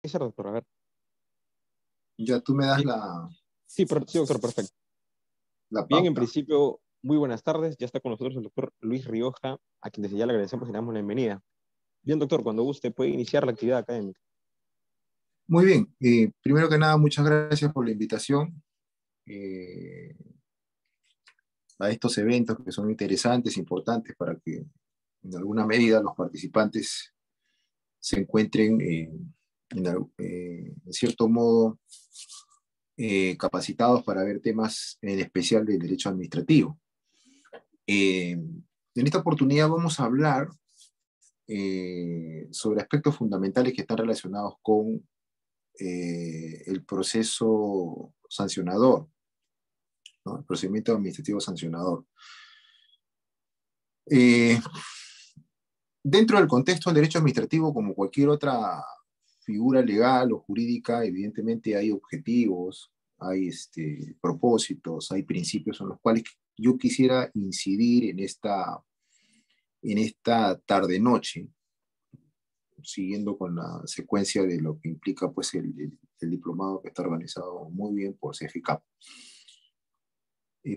Iniciar, doctor, a ver. Ya tú me das Bien. Sí, doctor, perfecto. la Bien, en pauta. principio, muy buenas tardes. Ya está con nosotros el doctor Luis Rioja, a quien desde ya le agradecemos y le damos la bienvenida. Bien, doctor, cuando guste puede iniciar la actividad académica. Muy bien. Primero que nada, muchas gracias por la invitación eh, a estos eventos que son interesantes, importantes para que en alguna medida los participantes se encuentren en cierto modo capacitados para ver temas en especial del derecho administrativo. En esta oportunidad vamos a hablar sobre aspectos fundamentales que están relacionados con el proceso sancionador, ¿no? El procedimiento administrativo sancionador. Eh, Dentro del contexto del derecho administrativo, como cualquier otra figura legal o jurídica, evidentemente hay objetivos, hay propósitos, hay principios en los cuales yo quisiera incidir en esta tarde-noche, siguiendo con la secuencia de lo que implica pues, el diplomado que está organizado muy bien por CFK.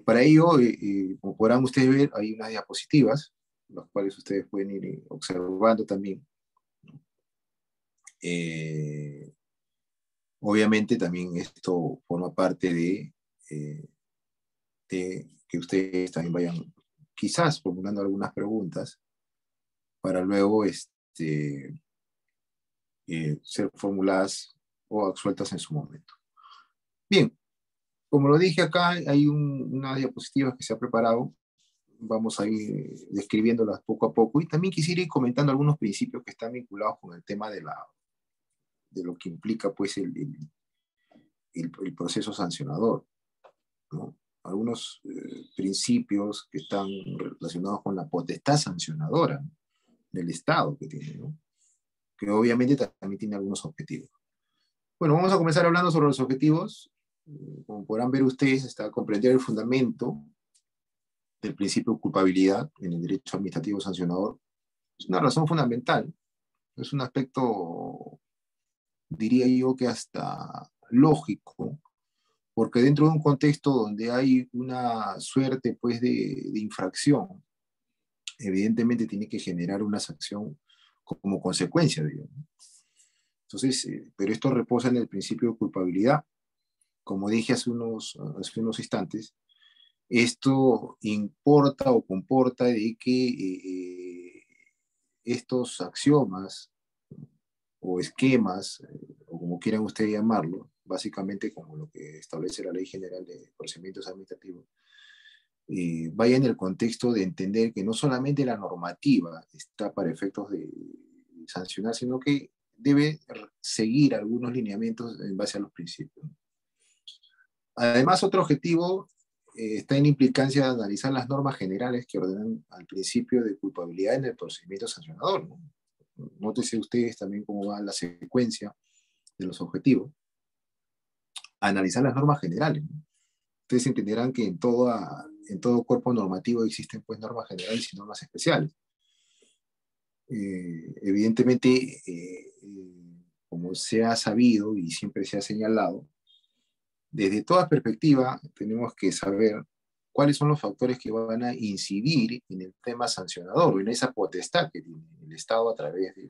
Para ello, como podrán ustedes ver, hay unas diapositivas, las cuales ustedes pueden ir observando también. Obviamente también esto forma parte de que ustedes también vayan quizás formulando algunas preguntas para luego ser formuladas o absueltas en su momento. Bien, como lo dije acá, hay unas diapositivas que se ha preparado. Vamos a ir describiéndolas poco a poco y también quisiera ir comentando algunos principios que están vinculados con el tema de lo que implica pues el proceso sancionador, ¿no? Algunos principios que están relacionados con la potestad sancionadora, ¿no?, del Estado que tiene, ¿no?, que obviamente también tiene algunos objetivos. Bueno, vamos a comenzar hablando sobre los objetivos. Como podrán ver ustedes, está comprender el fundamento del principio de culpabilidad en el derecho administrativo sancionador. Es una razón fundamental, es un aspecto, diría yo, que hasta lógico, porque dentro de un contexto donde hay una suerte pues, de infracción, evidentemente tiene que generar una sanción como consecuencia de ello. Entonces, pero esto reposa en el principio de culpabilidad. Como dije hace unos instantes, esto importa o comporta de que estos axiomas o esquemas, o como quieran ustedes llamarlo, básicamente como lo que establece la Ley General de Procedimientos Administrativos, vaya en el contexto de entender que no solamente la normativa está para efectos de sancionar, sino que debe seguir algunos lineamientos en base a los principios. Además, otro objetivo está en implicancia de analizar las normas generales que ordenan al principio de culpabilidad en el procedimiento sancionador, ¿no? Nótese ustedes también cómo va la secuencia de los objetivos. Analizar las normas generales, ¿no? Ustedes entenderán que en todo cuerpo normativo existen pues normas generales y normas especiales. Evidentemente, como se ha sabido y siempre se ha señalado, desde toda perspectiva tenemos que saber cuáles son los factores que van a incidir en el tema sancionador, en esa potestad que tiene el Estado a través de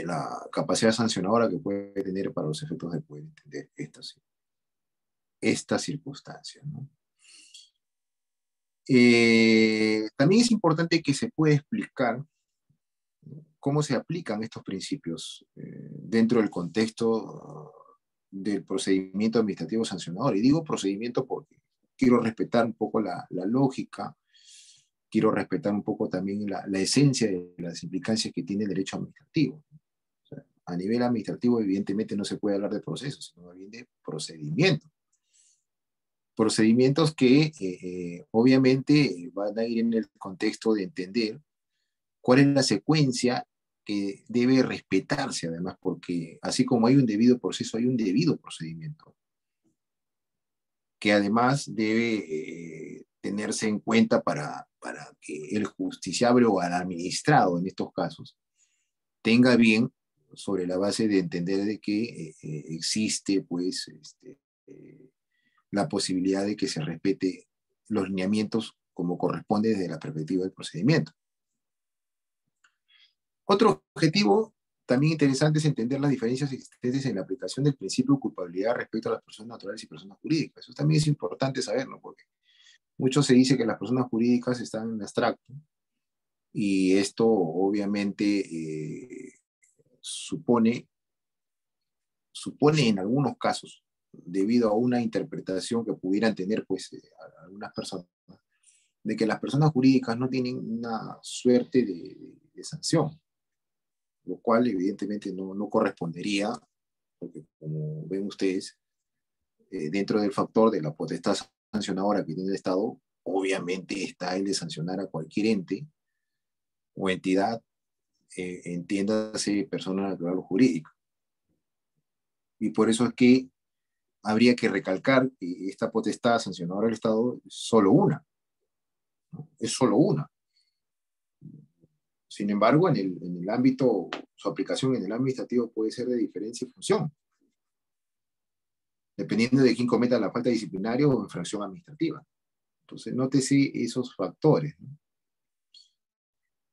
la capacidad sancionadora que puede tener para los efectos de poder entender estas circunstancias, ¿no? También es importante que se pueda explicar cómo se aplican estos principios dentro del contexto del procedimiento administrativo sancionador. Y digo procedimiento porque quiero respetar un poco la lógica, quiero respetar un poco también la esencia de las implicancias que tiene el derecho administrativo. O sea, a nivel administrativo, evidentemente, no se puede hablar de procesos, sino bien de procedimientos. Procedimientos que obviamente van a ir en el contexto de entender cuál es la secuencia que debe respetarse, además, porque así como hay un debido proceso, hay un debido procedimiento, que además debe tenerse en cuenta para que el justiciable o el administrado, en estos casos, tenga bien sobre la base de entender de que existe, pues, la posibilidad de que se respete los lineamientos como corresponde desde la perspectiva del procedimiento. Otro objetivo también interesante es entender las diferencias existentes en la aplicación del principio de culpabilidad respecto a las personas naturales y personas jurídicas. Eso también es importante saberlo, porque mucho se dice que las personas jurídicas están en abstracto, y esto obviamente supone en algunos casos, debido a una interpretación que pudieran tener pues, algunas personas, de que las personas jurídicas no tienen una suerte de sanción, lo cual evidentemente no correspondería, porque como ven ustedes, dentro del factor de la potestad sancionadora que tiene el Estado, obviamente está el de sancionar a cualquier ente o entidad, entiéndase persona natural o jurídica. Y por eso es que habría que recalcar que esta potestad sancionadora del Estado es solo una, ¿no? Es solo una. Sin embargo, en el ámbito, su aplicación en el ámbito administrativo puede ser de diferencia y función, dependiendo de quién cometa la falta disciplinaria o infracción administrativa. Entonces, nótese esos factores, ¿no?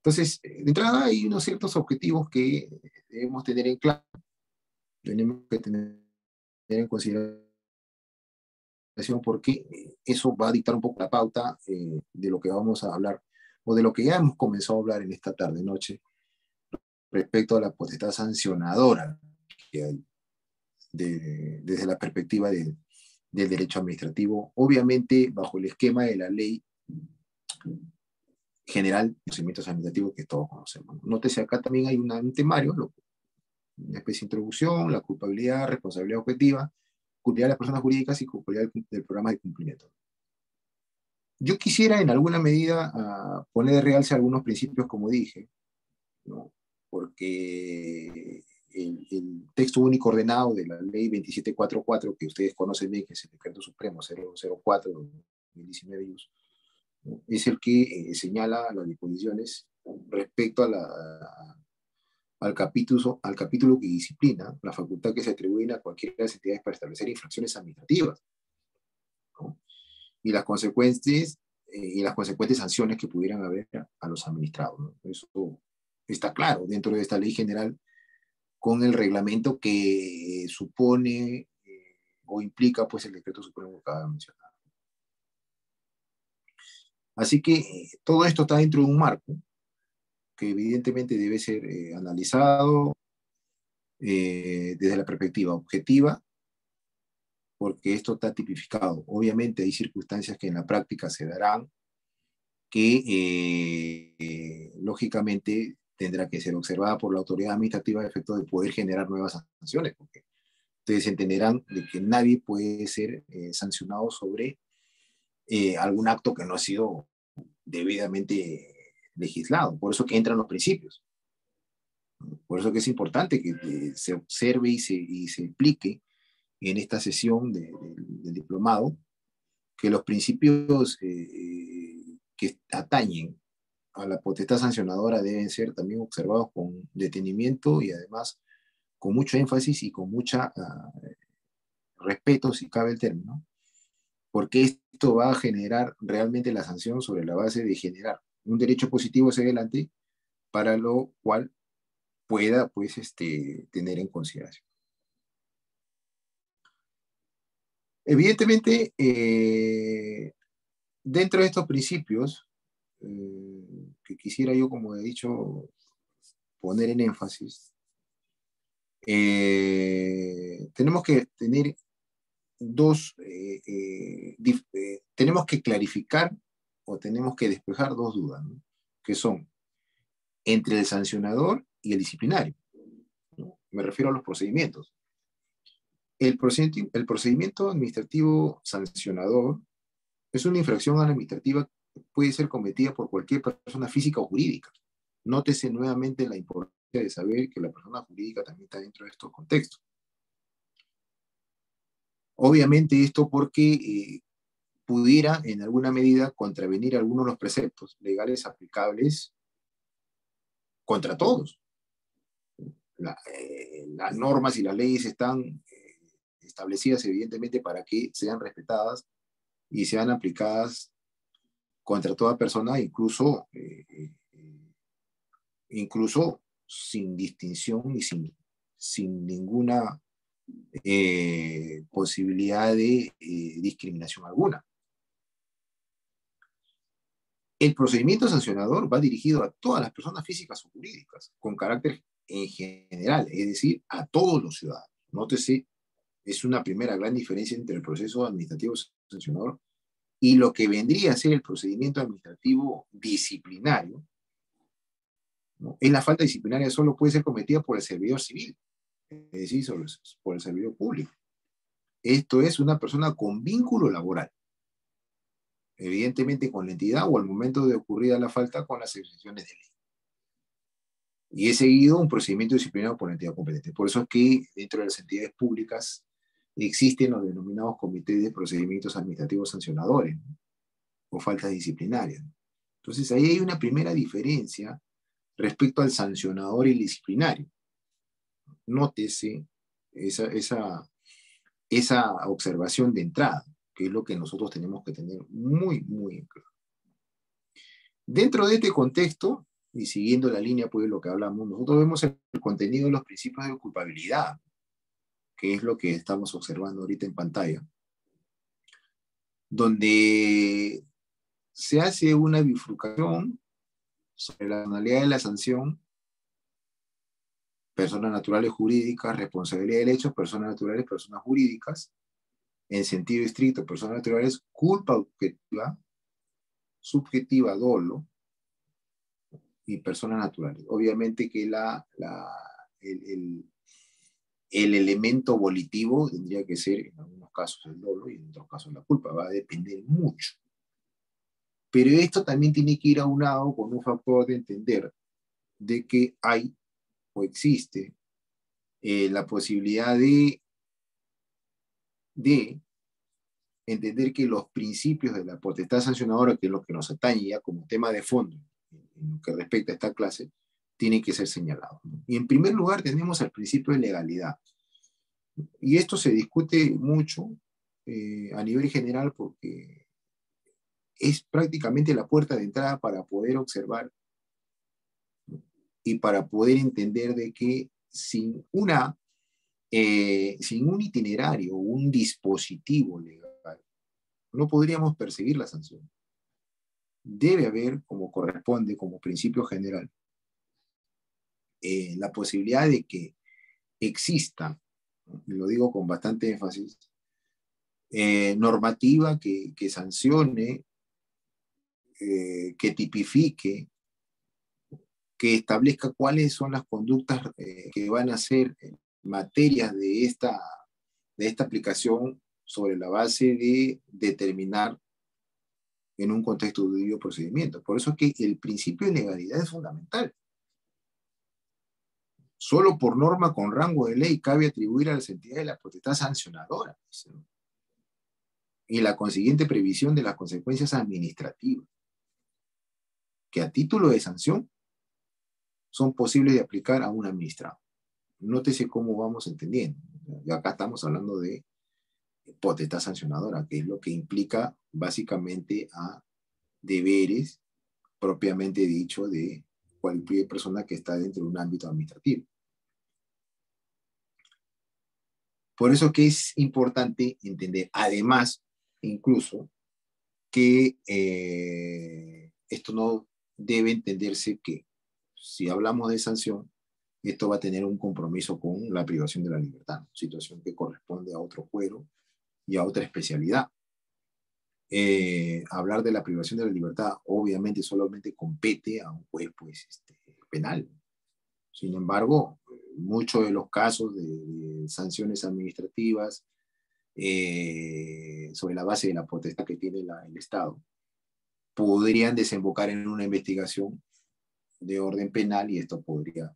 Entonces, de entrada hay unos ciertos objetivos que debemos tener en claro, tenemos que tener en consideración, porque eso va a dictar un poco la pauta de lo que vamos a hablar, o de lo que ya hemos comenzado a hablar en esta tarde-noche, respecto a la potestad sancionadora que hay desde la perspectiva del derecho administrativo, obviamente bajo el esquema de la ley general de procedimientos administrativos que todos conocemos. Nótese acá también hay un temario, una especie de introducción, la culpabilidad, responsabilidad objetiva, culpabilidad de las personas jurídicas y culpabilidad del programa de cumplimiento. Yo quisiera en alguna medida poner de realce algunos principios, como dije, ¿no? Porque el texto único ordenado de la ley 2744, que ustedes conocen bien, que es el decreto supremo 004/2019, ¿no? Es el que señala las disposiciones respecto al capítulo que disciplina la facultad que se atribuye a cualquiera de las entidades para establecer infracciones administrativas, ¿no? Y las consecuencias y las consecuentes sanciones que pudieran haber a los administrados, ¿no? Eso está claro dentro de esta ley general, con el reglamento que supone o implica pues el decreto supremo que acaba de mencionar. Así que todo esto está dentro de un marco que evidentemente debe ser analizado desde la perspectiva objetiva, porque esto está tipificado. Obviamente hay circunstancias que en la práctica se darán que lógicamente tendrá que ser observada por la autoridad administrativa a efecto de poder generar nuevas sanciones, porque ustedes entenderán de que nadie puede ser sancionado sobre algún acto que no ha sido debidamente legislado. Por eso que entran los principios. Por eso que es importante que se observe y se explique en esta sesión del diplomado que los principios que atañen a la potestad sancionadora deben ser también observados con detenimiento y además con mucho énfasis y con mucha respeto, si cabe el término, porque esto va a generar realmente la sanción sobre la base de generar un derecho positivo hacia adelante, para lo cual pueda pues, tener en consideración. Evidentemente, dentro de estos principios, que quisiera yo, como he dicho, poner en énfasis, tenemos que tener tenemos que clarificar o tenemos que despejar dos dudas, ¿no? Que son entre el sancionador y el disciplinario, ¿no? Me refiero a los procedimientos. El procedimiento administrativo sancionador es una infracción administrativa que puede ser cometida por cualquier persona física o jurídica. Nótese nuevamente la importancia de saber que la persona jurídica también está dentro de estos contextos. Obviamente esto porque pudiera en alguna medida contravenir algunos de los preceptos legales aplicables contra todos. las normas y las leyes están establecidas evidentemente para que sean respetadas y sean aplicadas contra toda persona, incluso sin distinción y sin ninguna posibilidad de discriminación alguna. El procedimiento sancionador va dirigido a todas las personas físicas o jurídicas, con carácter en general, es decir, a todos los ciudadanos. Nótese, es una primera gran diferencia entre el proceso administrativo sancionador y lo que vendría a ser el procedimiento administrativo disciplinario, ¿no? En la falta disciplinaria solo puede ser cometida por el servidor civil, es decir, por el servidor público. Esto es una persona con vínculo laboral, evidentemente con la entidad o al momento de ocurrida la falta con las excepciones de ley. Y es seguido un procedimiento disciplinario por la entidad competente. Por eso es que dentro de las entidades públicas existen los denominados comités de procedimientos administrativos sancionadores, ¿no? O faltas disciplinarias. Entonces ahí hay una primera diferencia respecto al sancionador y el disciplinario. Nótese esa observación de entrada, que es lo que nosotros tenemos que tener muy, muy claro. Dentro de este contexto, y siguiendo la línea pues, de lo que hablamos, nosotros vemos el contenido de los principios de culpabilidad, que es lo que estamos observando ahorita en pantalla, donde se hace una bifurcación sobre la finalidad de la sanción, personas naturales jurídicas, responsabilidad del hecho, personas naturales, personas jurídicas, en sentido estricto, personas naturales, culpa objetiva, subjetiva, dolo, y personas naturales. Obviamente que el elemento volitivo tendría que ser en algunos casos el dolo y en otros casos la culpa, va a depender mucho. Pero esto también tiene que ir aunado con un factor de entender de que hay o existe la posibilidad de entender que los principios de la potestad sancionadora, que es lo que nos atañe ya como tema de fondo en lo que respecta a esta clase, tienen que ser señalados. Y en primer lugar tenemos el principio de legalidad. Y esto se discute mucho a nivel general porque es prácticamente la puerta de entrada para poder observar y para poder entender de que sin un itinerario, un dispositivo legal, no podríamos perseguir la sanción. Debe haber, como corresponde, como principio general, la posibilidad de que exista, y lo digo con bastante énfasis, normativa que sancione, que tipifique, que establezca cuáles son las conductas que van a ser materias de esta aplicación sobre la base de determinar en un contexto de debido procedimiento. Por eso es que el principio de legalidad es fundamental. Solo por norma con rango de ley cabe atribuir a las entidades la potestad sancionadora, ¿no? Y la consiguiente previsión de las consecuencias administrativas, que a título de sanción son posibles de aplicar a un administrado. Nótese cómo vamos entendiendo. Y acá estamos hablando de potestad sancionadora, que es lo que implica básicamente a deberes propiamente dicho de cualquier persona que está dentro de un ámbito administrativo. Por eso que es importante entender, además, incluso, que esto no debe entenderse que si hablamos de sanción, esto va a tener un compromiso con la privación de la libertad, situación que corresponde a otro fuero y a otra especialidad. Hablar de la privación de la libertad obviamente solamente compete a un juez pues, penal. Sin embargo, muchos de los casos de sanciones administrativas sobre la base de la potestad que tiene el Estado podrían desembocar en una investigación de orden penal y esto podría,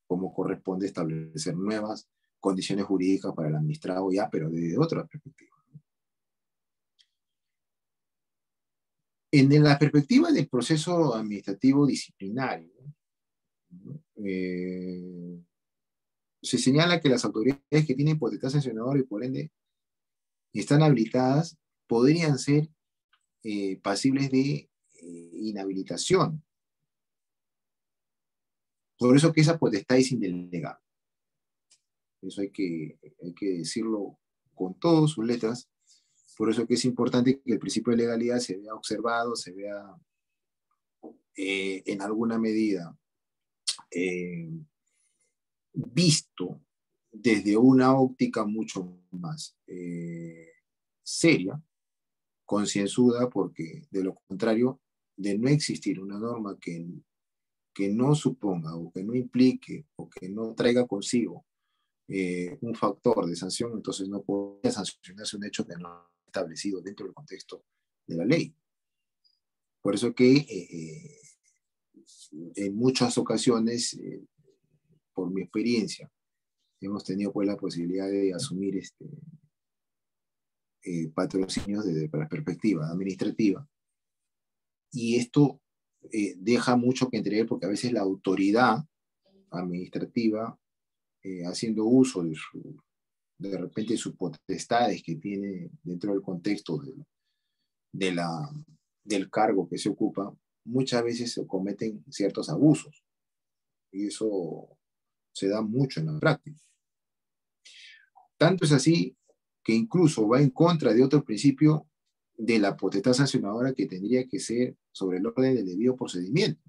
como corresponde, establecer nuevas condiciones jurídicas para el administrado ya, pero desde otra perspectiva. En la perspectiva del proceso administrativo disciplinario, se señala que las autoridades que tienen potestad sancionadora y por ende están habilitadas podrían ser pasibles de inhabilitación. Por eso que esa potestad es indelegable. Eso hay que decirlo con todas sus letras. Por eso que es importante que el principio de legalidad se vea observado, se vea en alguna medida visto desde una óptica mucho más seria, concienzuda, porque de lo contrario, de no existir una norma que no suponga o que no implique o que no traiga consigo un factor de sanción, entonces no podría sancionarse un hecho que no está establecido dentro del contexto de la ley. Por eso que en muchas ocasiones, por mi experiencia, hemos tenido pues la posibilidad de asumir patrocinios desde la perspectiva administrativa. Y esto deja mucho que entrever porque a veces la autoridad administrativa, haciendo uso de repente sus potestades que tiene dentro del contexto del cargo que se ocupa, muchas veces se cometen ciertos abusos. Y eso se da mucho en la práctica. Tanto es así que incluso va en contra de otro principio de la potestad sancionadora que tendría que ser sobre el orden del debido procedimiento.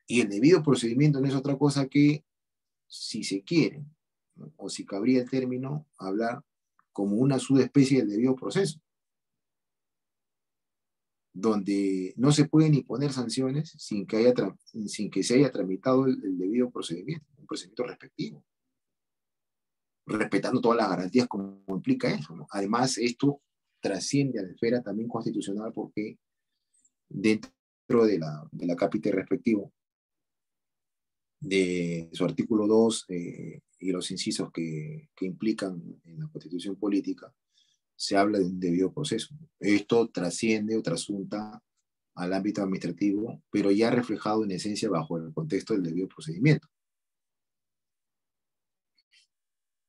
Y el debido procedimiento no es otra cosa que, si se quiere, ¿no? O si cabría el término, hablar como una subespecie del debido proceso, donde no se pueden imponer sanciones sin que se haya tramitado el debido procedimiento, un procedimiento respectivo, respetando todas las garantías como implica eso, ¿no? Además, esto trasciende a la esfera también constitucional porque dentro de la capítulo respectivo de su artículo 2 y los incisos que implican en la Constitución política, se habla de un debido proceso. Esto trasciende o trasunta al ámbito administrativo, pero ya reflejado en esencia bajo el contexto del debido procedimiento.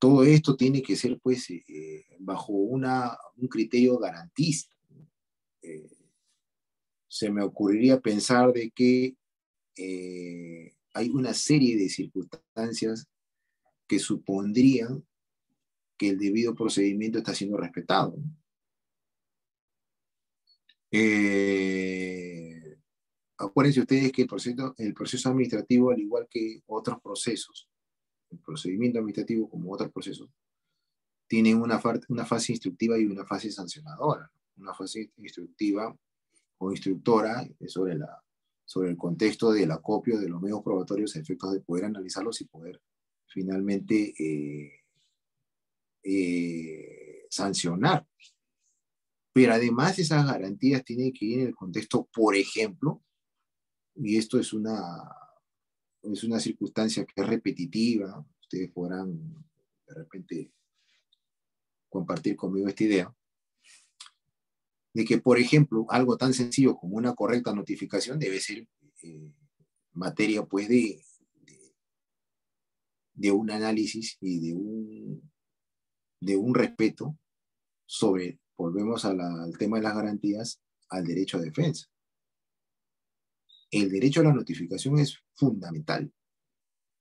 Todo esto tiene que ser, pues, bajo un criterio garantista. Eh, Se me ocurriría pensar de que hay una serie de circunstancias que supondrían que el debido procedimiento está siendo respetado. Acuérdense ustedes que el proceso administrativo, al igual que otros procesos, el procedimiento administrativo como otros procesos, tienen una fase instructiva y una fase sancionadora. Una fase instructiva o instructora sobre el contexto del acopio de los medios probatorios a efectos de poder analizarlos y poder finalmente sancionar. Pero además esas garantías tienen que ir en el contexto, por ejemplo, y esto es una circunstancia que es repetitiva, ustedes podrán de repente compartir conmigo esta idea, de que, por ejemplo, algo tan sencillo como una correcta notificación debe ser materia, pues, de un análisis y de un respeto sobre, volvemos al tema de las garantías, al derecho a defensa. El derecho a la notificación es fundamental,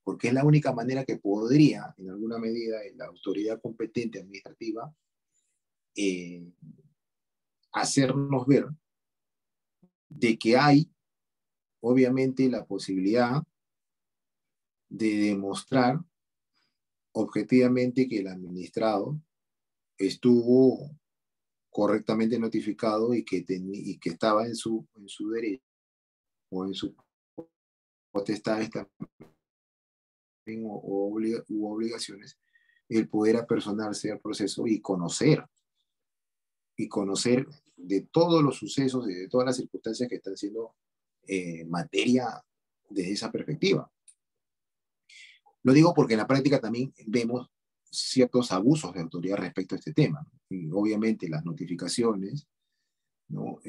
porque es la única manera que podría, en alguna medida, la autoridad competente administrativa hacernos ver de que hay, obviamente, la posibilidad de demostrar objetivamente que el administrado estuvo correctamente notificado y que estaba en su derecho o en su potestades también u obligaciones el poder apersonarse al proceso y conocer de todos los sucesos y de todas las circunstancias que están siendo materia desde esa perspectiva. Lo digo porque en la práctica también vemos ciertos abusos de autoridad respecto a este tema. Y obviamente las notificaciones, ¿no?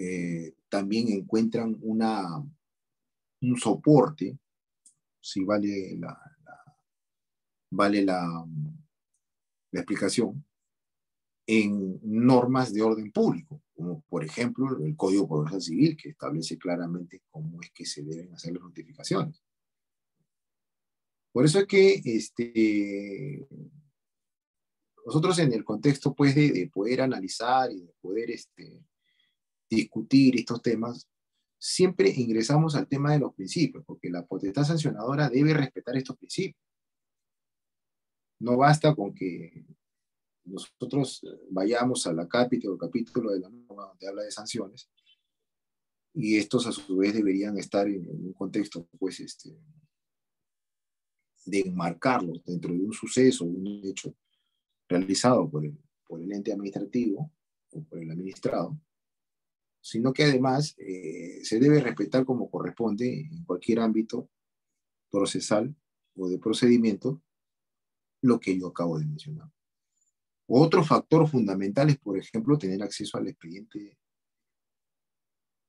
También encuentran un soporte si vale vale la explicación, en normas de orden público, como por ejemplo el Código Procesal Civil, que establece claramente cómo es que se deben hacer las notificaciones. Por eso es que nosotros en el contexto pues, de poder analizar y de poder discutir estos temas, siempre ingresamos al tema de los principios, porque la potestad sancionadora debe respetar estos principios. No basta con que nosotros vayamos a la capítulo de la norma donde habla de sanciones, y estos a su vez deberían estar en un contexto pues, de enmarcarlos dentro de un suceso, un hecho realizado por el ente administrativo o por el administrado, sino que además se debe respetar como corresponde en cualquier ámbito procesal o de procedimiento lo que yo acabo de mencionar. Otro factor fundamental es, por ejemplo, tener acceso al expediente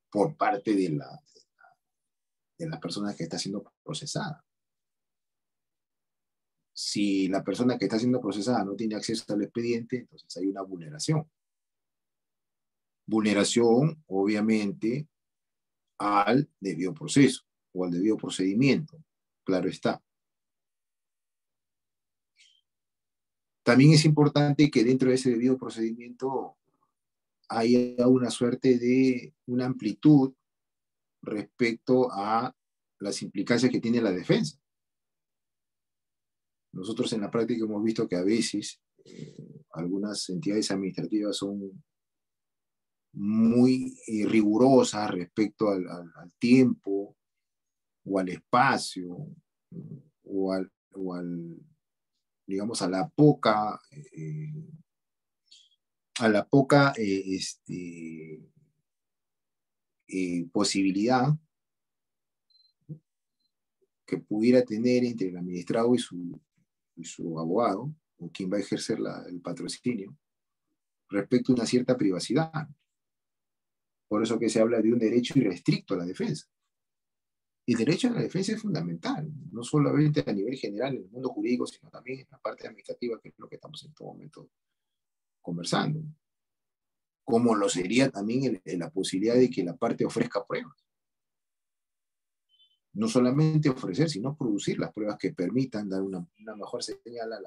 por parte de la persona que está siendo procesada. Si la persona que está siendo procesada no tiene acceso al expediente, entonces hay una vulneración. Vulneración, obviamente, al debido proceso o al debido procedimiento, claro está. También es importante que dentro de ese debido procedimiento haya una suerte de una amplitud respecto a las implicancias que tiene la defensa. Nosotros en la práctica hemos visto que a veces algunas entidades administrativas son muy rigurosas respecto al tiempo o al espacio o al digamos, a la poca posibilidad que pudiera tener entre el administrado y su abogado, o quien va a ejercer el patrocinio, respecto a una cierta privacidad. Por eso que se habla de un derecho irrestricto a la defensa. El derecho a la defensa es fundamental, no solamente a nivel general en el mundo jurídico, sino también en la parte administrativa, que es lo que estamos en todo momento conversando. Como lo sería también la posibilidad de que la parte ofrezca pruebas. No solamente ofrecer, sino producir las pruebas que permitan dar una mejor señal a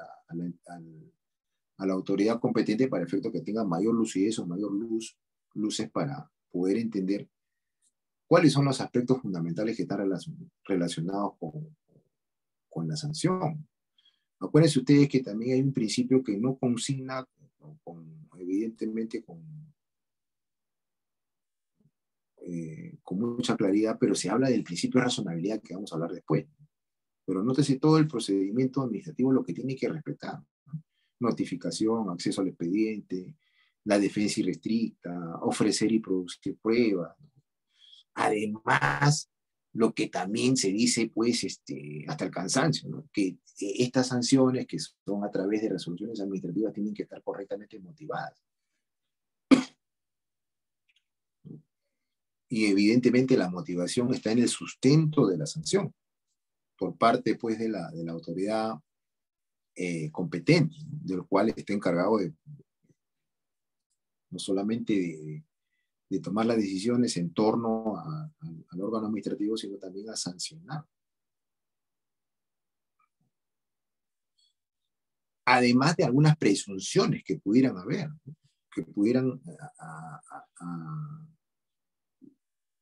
la autoridad competente para efecto que tenga mayor lucidez o mayor luces para poder entender cuáles son los aspectos fundamentales que están relacionados con la sanción. Acuérdense ustedes que también hay un principio que no consigna, evidentemente con mucha claridad, pero se habla del principio de razonabilidad que vamos a hablar después. Pero nótese todo el procedimiento administrativo lo que tiene que respetar, ¿no? Notificación, acceso al expediente, la defensa irrestricta, ofrecer y producir pruebas. Además, lo que también se dice, pues, hasta el cansancio, ¿no? Que estas sanciones que son a través de resoluciones administrativas tienen que estar correctamente motivadas. Y evidentemente la motivación está en el sustento de la sanción, por parte, pues, de la autoridad competente, del cual está encargado no solamente de tomar las decisiones en torno al órgano administrativo, sino también a sancionar. Además de algunas presunciones que pudieran haber, que pudieran,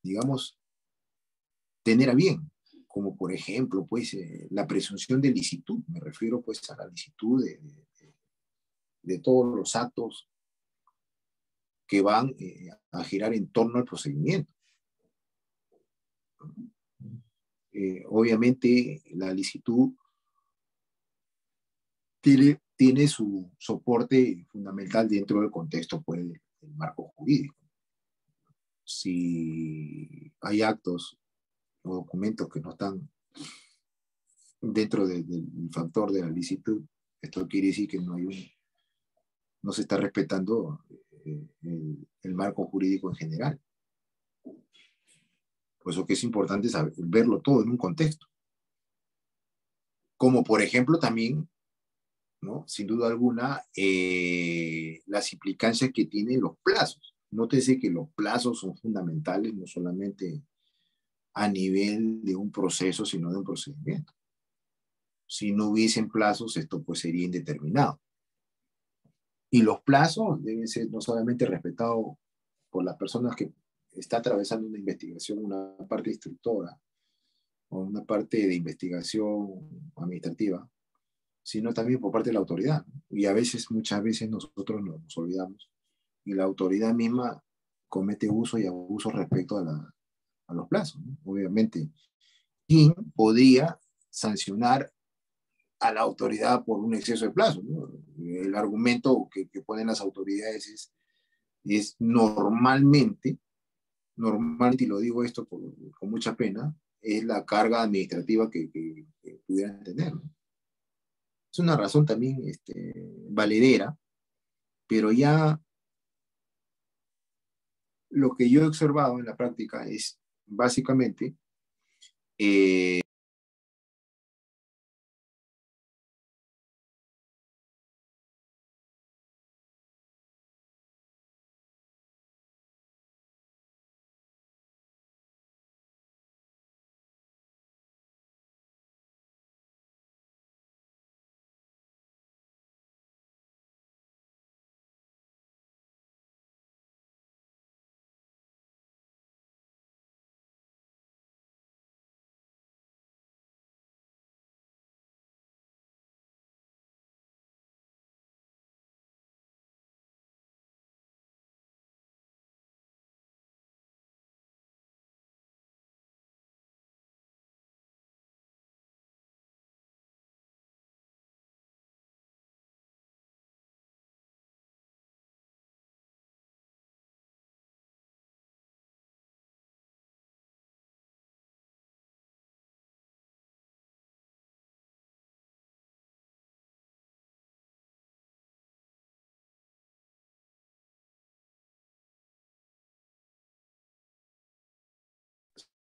digamos, tener a bien, como por ejemplo, pues, la presunción de licitud. Me refiero, pues, a la licitud de todos los actos que van a girar en torno al procedimiento. Obviamente, la licitud tiene su soporte fundamental dentro del contexto, pues, del marco jurídico. Si hay actos o documentos que no están dentro del factor de la licitud, esto quiere decir que no se está respetando el marco jurídico en general. Por eso que es importante verlo todo en un contexto. como por ejemplo también, ¿no? Sin duda alguna, las implicancias que tienen los plazos. Nótese que los plazos son fundamentales, no solamente a nivel de un proceso, sino de un procedimiento. Si no hubiesen plazos, esto pues sería indeterminado. Y los plazos deben ser no solamente respetados por las personas que está atravesando una investigación, una parte instructora o una parte de investigación administrativa, sino también por parte de la autoridad. Y a veces, muchas veces nosotros nos olvidamos y la autoridad misma comete uso y abuso respecto a los plazos, ¿no? Obviamente, ¿quién podría sancionar a la autoridad por un exceso de plazo, ¿no? El argumento que ponen las autoridades es normalmente, y lo digo esto con mucha pena, es la carga administrativa que pudieran tener, ¿no? Es una razón también valedera, pero ya lo que yo he observado en la práctica es básicamente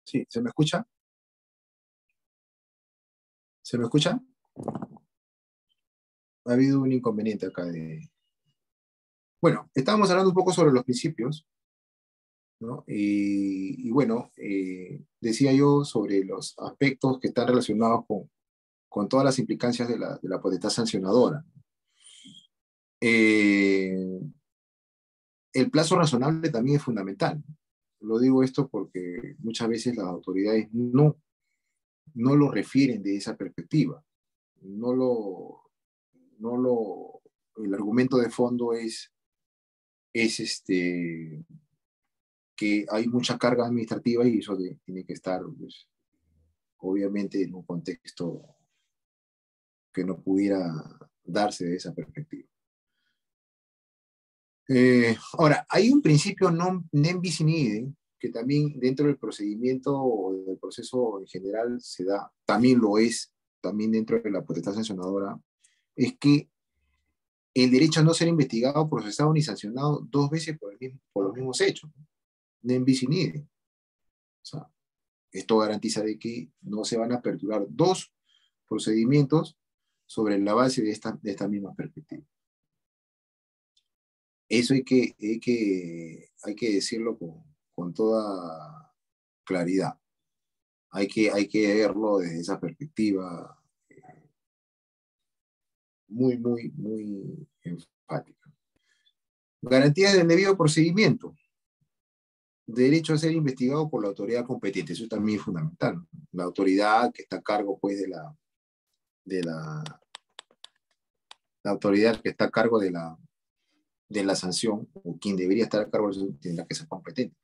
sí, ¿se me escucha? ¿Se me escucha? Ha habido un inconveniente acá de... Bueno, estábamos hablando un poco sobre los principios, ¿no? Y bueno, decía yo sobre los aspectos que están relacionados con todas las implicancias de la potestad sancionadora. Eh, el plazo razonable también es fundamental. Lo digo esto porque muchas veces las autoridades no lo refieren de esa perspectiva. No lo, no lo, el argumento de fondo es que hay mucha carga administrativa y eso tiene que estar, pues, obviamente, en un contexto que no pudiera darse de esa perspectiva. Ahora, hay un principio non bis in idem que también dentro del procedimiento o del proceso en general se da, también lo es, también dentro de la potestad sancionadora, es que el derecho a no ser investigado, procesado ni sancionado dos veces por los mismos hechos, non bis in idem. O sea, esto garantiza de que no se van a aperturar dos procedimientos sobre la base de esta misma perspectiva. Eso hay que decirlo con toda claridad. Hay que verlo desde esa perspectiva muy enfática. Garantías del debido procedimiento. Derecho a ser investigado por la autoridad competente. Eso también es fundamental. La autoridad que está a cargo pues, la autoridad que está a cargo de la sanción, o quien debería estar a cargo de la sanción, tendrá que ser competente.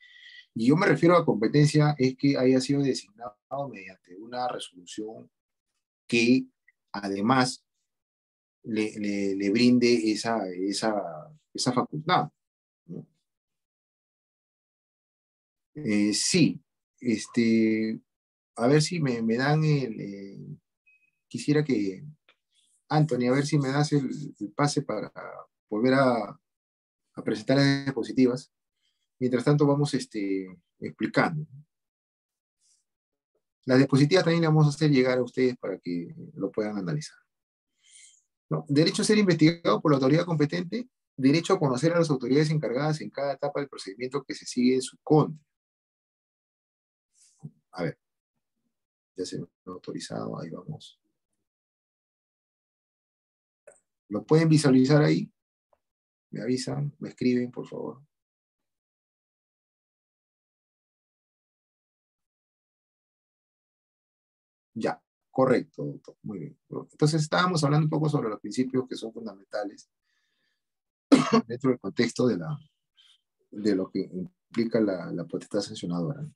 Y yo me refiero a competencia es que haya sido designado mediante una resolución que además le brinde esa facultad, ¿no? Sí, a ver si me dan quisiera que, Anthony, a ver si me das el pase para volver a presentar las diapositivas. Mientras tanto, vamos explicando. Las diapositivas también las vamos a hacer llegar a ustedes para que lo puedan analizar. ¿No? Derecho a ser investigado por la autoridad competente, derecho a conocer a las autoridades encargadas en cada etapa del procedimiento que se sigue en su contra. A ver, ya se me ha autorizado, ahí vamos. ¿Lo pueden visualizar ahí? Me avisan, me escriben, por favor. Ya, correcto, doctor. Muy bien. Entonces estábamos hablando un poco sobre los principios que son fundamentales dentro del contexto de lo que implica la potestad sancionadora.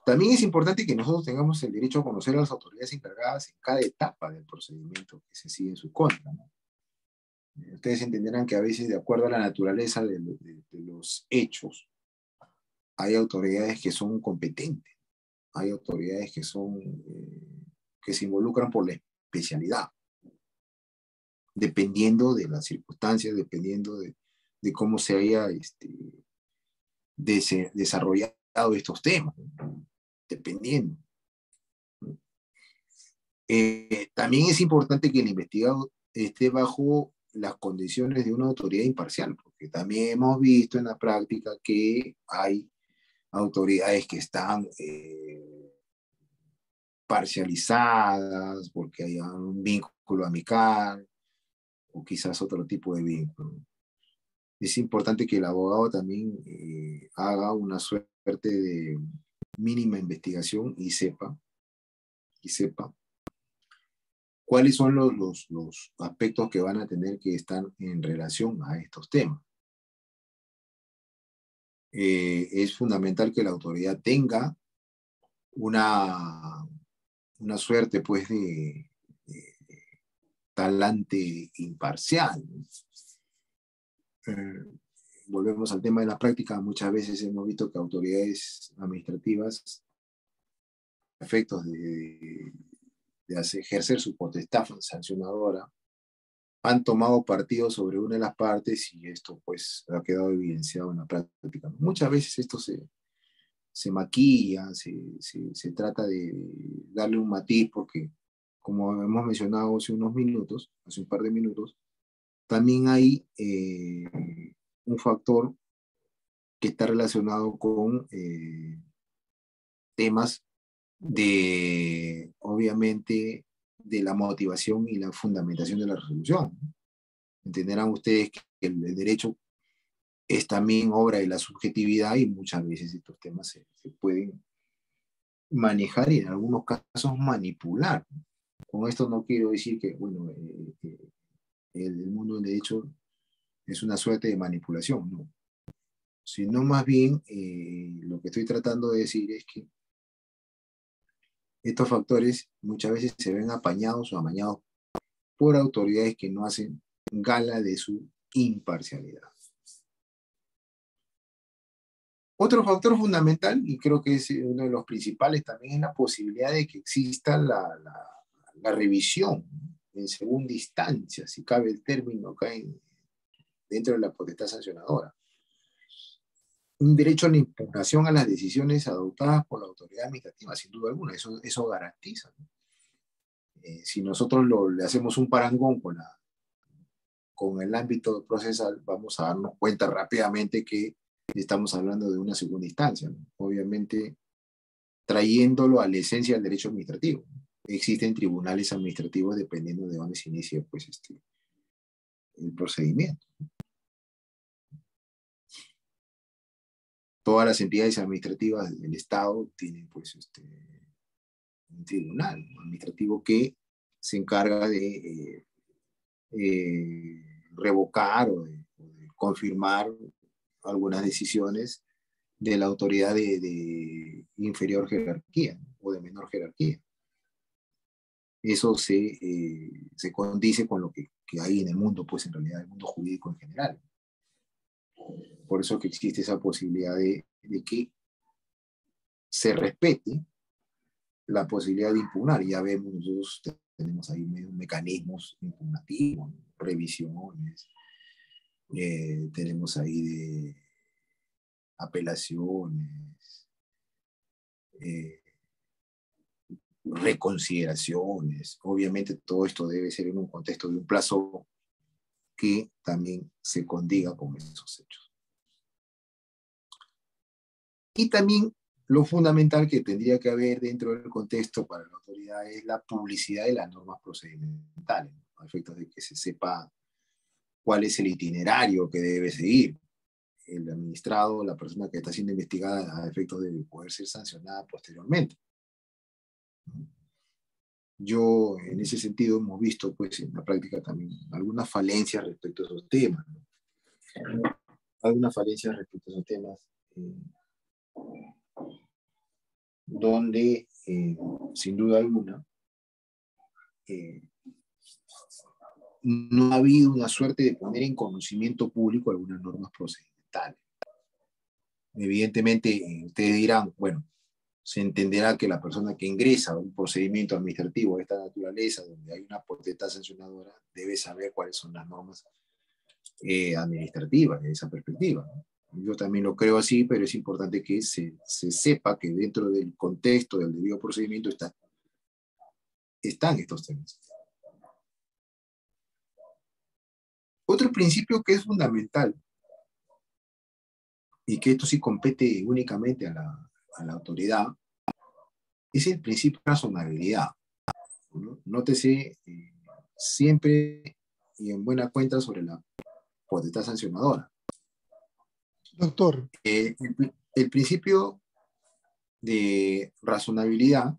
También es importante que nosotros tengamos el derecho a conocer a las autoridades encargadas en cada etapa del procedimiento que se sigue en su contra, ¿no? Ustedes entenderán que a veces, de acuerdo a la naturaleza de los hechos, hay autoridades que son competentes, hay autoridades que son, que se involucran por la especialidad, dependiendo de las circunstancias, dependiendo de cómo se haya desarrollado estos temas, ¿no? Dependiendo. También es importante que el investigado esté bajo las condiciones de una autoridad imparcial, porque también hemos visto en la práctica que hay autoridades que están parcializadas, porque hay un vínculo amical o quizás otro tipo de vínculo. Es importante que el abogado también haga una suerte de mínima investigación y sepa cuáles son los aspectos que van a tener que estar en relación a estos temas. Es fundamental que la autoridad tenga una suerte, pues, de talante imparcial. Volvemos al tema de la práctica. Muchas veces hemos visto que autoridades administrativas, a efectos de ejercer su potestad sancionadora, han tomado partido sobre una de las partes y esto pues ha quedado evidenciado en la práctica. Muchas veces esto se maquilla, se trata de darle un matiz porque, como hemos mencionado hace unos minutos, hace un par de minutos, también hay un factor que está relacionado con temas de, obviamente, de la motivación y la fundamentación de la resolución. Entenderán ustedes que el derecho es también obra de la subjetividad y muchas veces estos temas se pueden manejar y en algunos casos manipular. Con esto no quiero decir que, bueno, el mundo del derecho es una suerte de manipulación, no. Sino más bien lo que estoy tratando de decir es que estos factores muchas veces se ven apañados o amañados por autoridades que no hacen gala de su imparcialidad. Otro factor fundamental, y creo que es uno de los principales también, es la posibilidad de que exista la revisión en segunda instancia, si cabe el término acá dentro de la potestad sancionadora. Un derecho a la impugnación a las decisiones adoptadas por la autoridad administrativa, sin duda alguna, eso garantiza, ¿no? Si nosotros le hacemos un parangón con el ámbito procesal, vamos a darnos cuenta rápidamente que estamos hablando de una segunda instancia, ¿no? Obviamente trayéndolo a la esencia del derecho administrativo. Existen tribunales administrativos dependiendo de dónde se inicia pues, el procedimiento. Todas las entidades administrativas del Estado tienen pues, un tribunal administrativo que se encarga de revocar o de confirmar algunas decisiones de la autoridad de inferior jerarquía, ¿no? O de menor jerarquía. Eso se condice con lo que hay en el mundo, pues en realidad el mundo jurídico en general. Por eso que existe esa posibilidad de que se respete la posibilidad de impugnar. Ya vemos, nosotros tenemos ahí mecanismos impugnativos, revisiones, tenemos ahí de apelaciones, eh, reconsideraciones. Obviamente todo esto debe ser en un contexto de un plazo que también se condiga con esos hechos. Y también lo fundamental que tendría que haber dentro del contexto para la autoridad es la publicidad de las normas procedimentales, ¿no? A efectos de que se sepa cuál es el itinerario que debe seguir el administrado, la persona que está siendo investigada a efectos de poder ser sancionada posteriormente. Yo, en ese sentido, hemos visto, pues, en la práctica también algunas falencias respecto a esos temas, ¿no? Algunas falencias respecto a esos temas, donde, sin duda alguna, no ha habido una suerte de poner en conocimiento público algunas normas procedimentales. Evidentemente, ustedes dirán, bueno, se entenderá que la persona que ingresa a un procedimiento administrativo de esta naturaleza, donde hay una potestad sancionadora, debe saber cuáles son las normas administrativas de esa perspectiva, ¿no? Yo también lo creo así, pero es importante que se sepa que dentro del contexto del debido procedimiento están estos temas. Otro principio que es fundamental, y que esto sí compete únicamente a la autoridad, es el principio de razonabilidad, ¿no? Nótese siempre y en buena cuenta sobre la potestad sancionadora. Doctor. El principio de razonabilidad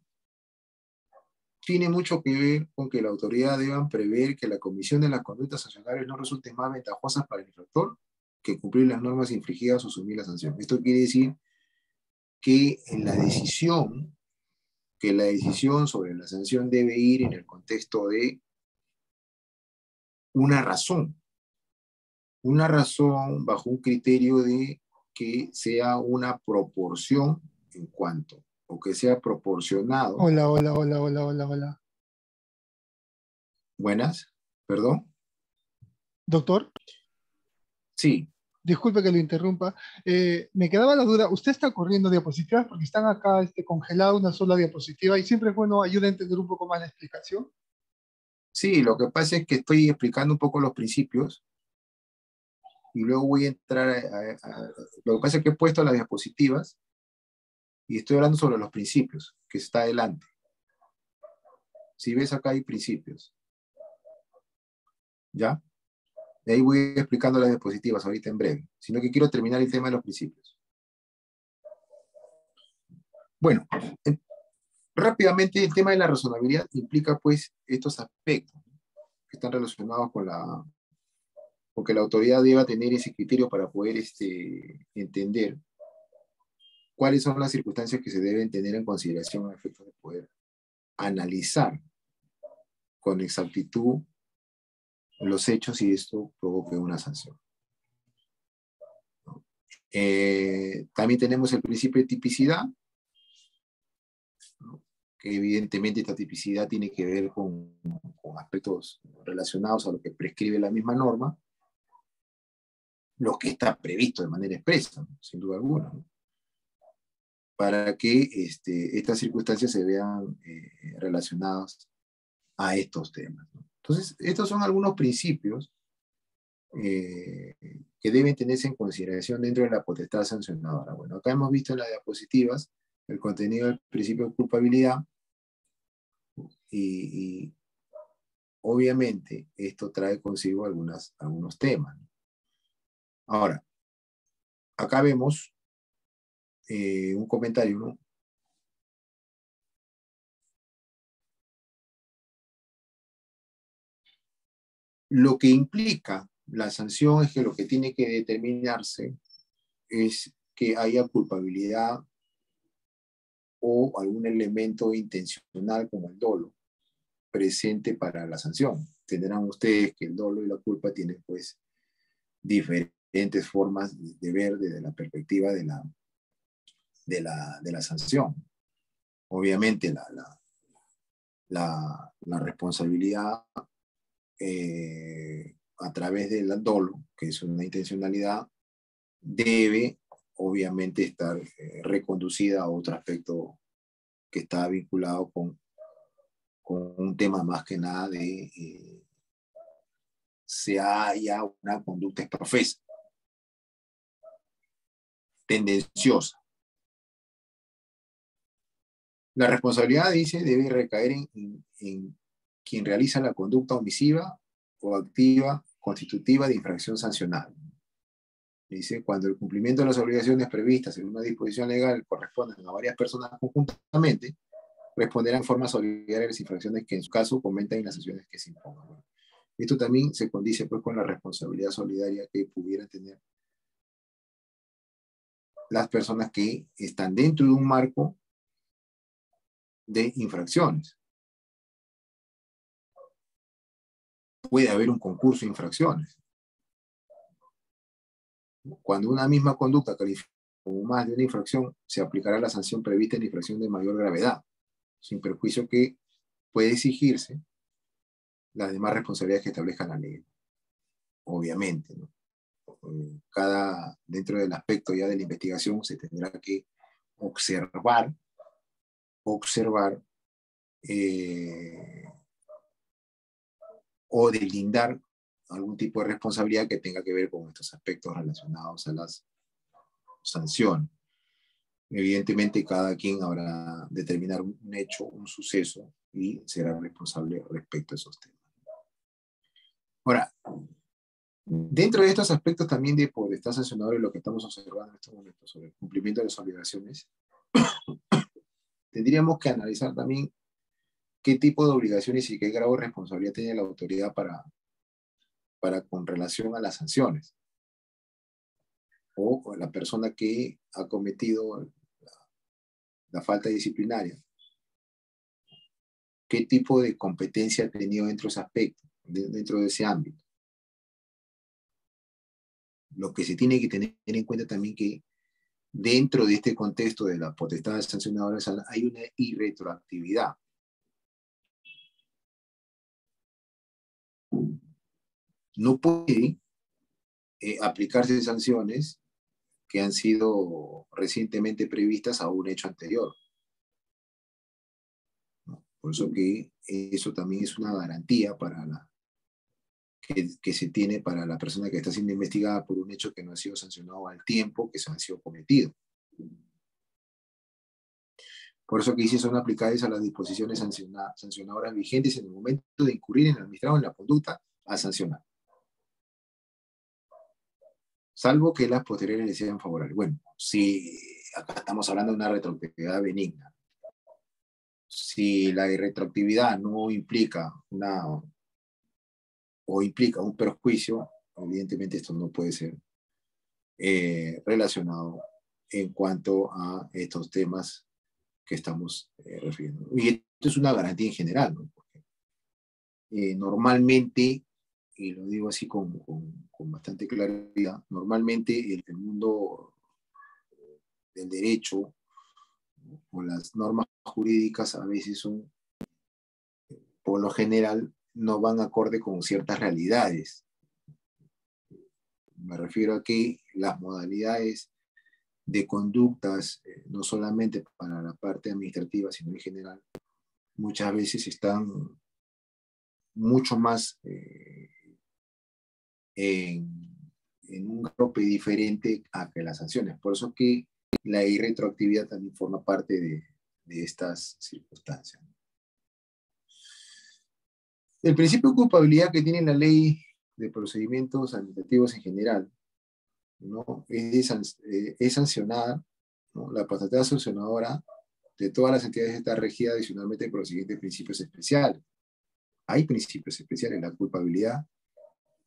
tiene mucho que ver con que la autoridad deba prever que la comisión de las conductas sancionables no resulte más ventajosas para el infractor que cumplir las normas infringidas o asumir la sanción. Esto quiere decir que la decisión sobre la sanción debe ir en el contexto de una razón bajo un criterio de que sea una proporción en cuanto, o que sea proporcionado. Hola. Buenas, perdón. Doctor. Sí. Disculpe que lo interrumpa. Me quedaba la duda, ¿usted está corriendo diapositivas? Porque están acá congelada una sola diapositiva y siempre es bueno, ayuda a entender un poco más la explicación. Sí, lo que pasa es que estoy explicando un poco los principios y luego voy a entrar lo que pasa es que he puesto las diapositivas y estoy hablando sobre los principios, que está adelante. Si ves acá hay principios. ¿Ya? De ahí voy explicando las diapositivas ahorita en breve, sino que quiero terminar el tema de los principios. Bueno, rápidamente el tema de la razonabilidad implica pues estos aspectos que están relacionados con porque la autoridad deba tener ese criterio para poder entender cuáles son las circunstancias que se deben tener en consideración a efectos de poder analizar con exactitud los hechos y esto provoque una sanción. También tenemos el principio de tipicidad, ¿no? Que evidentemente esta tipicidad tiene que ver con aspectos relacionados a lo que prescribe la misma norma, lo que está previsto de manera expresa, ¿no? Sin duda alguna, ¿no? Para que estas circunstancias se vean relacionadas a estos temas, ¿no? Entonces, estos son algunos principios que deben tenerse en consideración dentro de la potestad sancionadora. Bueno, acá hemos visto en las diapositivas el contenido del principio de culpabilidad y obviamente esto trae consigo algunos temas. Ahora, acá vemos un comentario, ¿no? Lo que implica la sanción es que lo que tiene que determinarse es que haya culpabilidad o algún elemento intencional como el dolo presente para la sanción. Entenderán ustedes que el dolo y la culpa tienen pues diferentes formas de ver desde la perspectiva de la sanción. Obviamente la responsabilidad a través del dolo, que es una intencionalidad, debe obviamente estar reconducida a otro aspecto que está vinculado con un tema más que nada de se haya una conducta exprofesa, tendenciosa. La responsabilidad, dice, debe recaer en quien realiza la conducta omisiva o activa constitutiva de infracción sancionable. Dice, cuando el cumplimiento de las obligaciones previstas en una disposición legal corresponden a varias personas conjuntamente, responderán en forma solidaria a las infracciones que en su caso cometan en las sanciones que se impongan. Bueno, esto también se condice pues con la responsabilidad solidaria que pudieran tener las personas que están dentro de un marco de infracciones. Puede haber un concurso de infracciones. Cuando una misma conducta califica como más de una infracción, se aplicará la sanción prevista en infracción de mayor gravedad, sin perjuicio que puede exigirse las demás responsabilidades que establezca la ley. Obviamente, ¿no? Dentro del aspecto ya de la investigación se tendrá que observar o deslindar algún tipo de responsabilidad que tenga que ver con estos aspectos relacionados a las sanciones. Evidentemente, cada quien habrá de determinar un hecho, un suceso, y será responsable respecto a esos temas. Ahora, dentro de estos aspectos también de potestad sancionadora y lo que estamos observando en estos momentos sobre el cumplimiento de las obligaciones, tendríamos que analizar también qué tipo de obligaciones y qué grado de responsabilidad tiene la autoridad para con relación a las sanciones, o la persona que ha cometido la falta disciplinaria. ¿Qué tipo de competencia ha tenido dentro de ese aspecto, dentro de ese ámbito? Lo que se tiene que tener en cuenta también que dentro de este contexto de la potestad sancionadora hay una irretroactividad. No puede aplicarse sanciones que han sido recientemente previstas a un hecho anterior. ¿No? Por eso que eso también es una garantía para que se tiene para la persona que está siendo investigada por un hecho que no ha sido sancionado al tiempo que se ha sido cometido. Por eso que dice son aplicadas a las disposiciones sancionadoras vigentes en el momento de incurrir en el administrado en la conducta a sancionar. Salvo que las posteriores le sean favorables. Bueno, si acá estamos hablando de una retroactividad benigna, si la retroactividad no implica implica un perjuicio, evidentemente esto no puede ser relacionado en cuanto a estos temas que estamos refiriendo. Y esto es una garantía en general, ¿no? Porque, normalmente, y lo digo así con bastante claridad, normalmente el mundo del derecho o las normas jurídicas a veces son, por lo general, no van acorde con ciertas realidades. Me refiero a que las modalidades de conductas, no solamente para la parte administrativa, sino en general, muchas veces están mucho más en un grupo diferente a que las sanciones. Por eso que la irretroactividad también forma parte de estas circunstancias. El principio de culpabilidad que tiene la ley de procedimientos administrativos en general, ¿no? es sancionada, ¿no? La potestad sancionadora de todas las entidades está regida adicionalmente por los siguientes principios especiales. Hay principios especiales. La culpabilidad,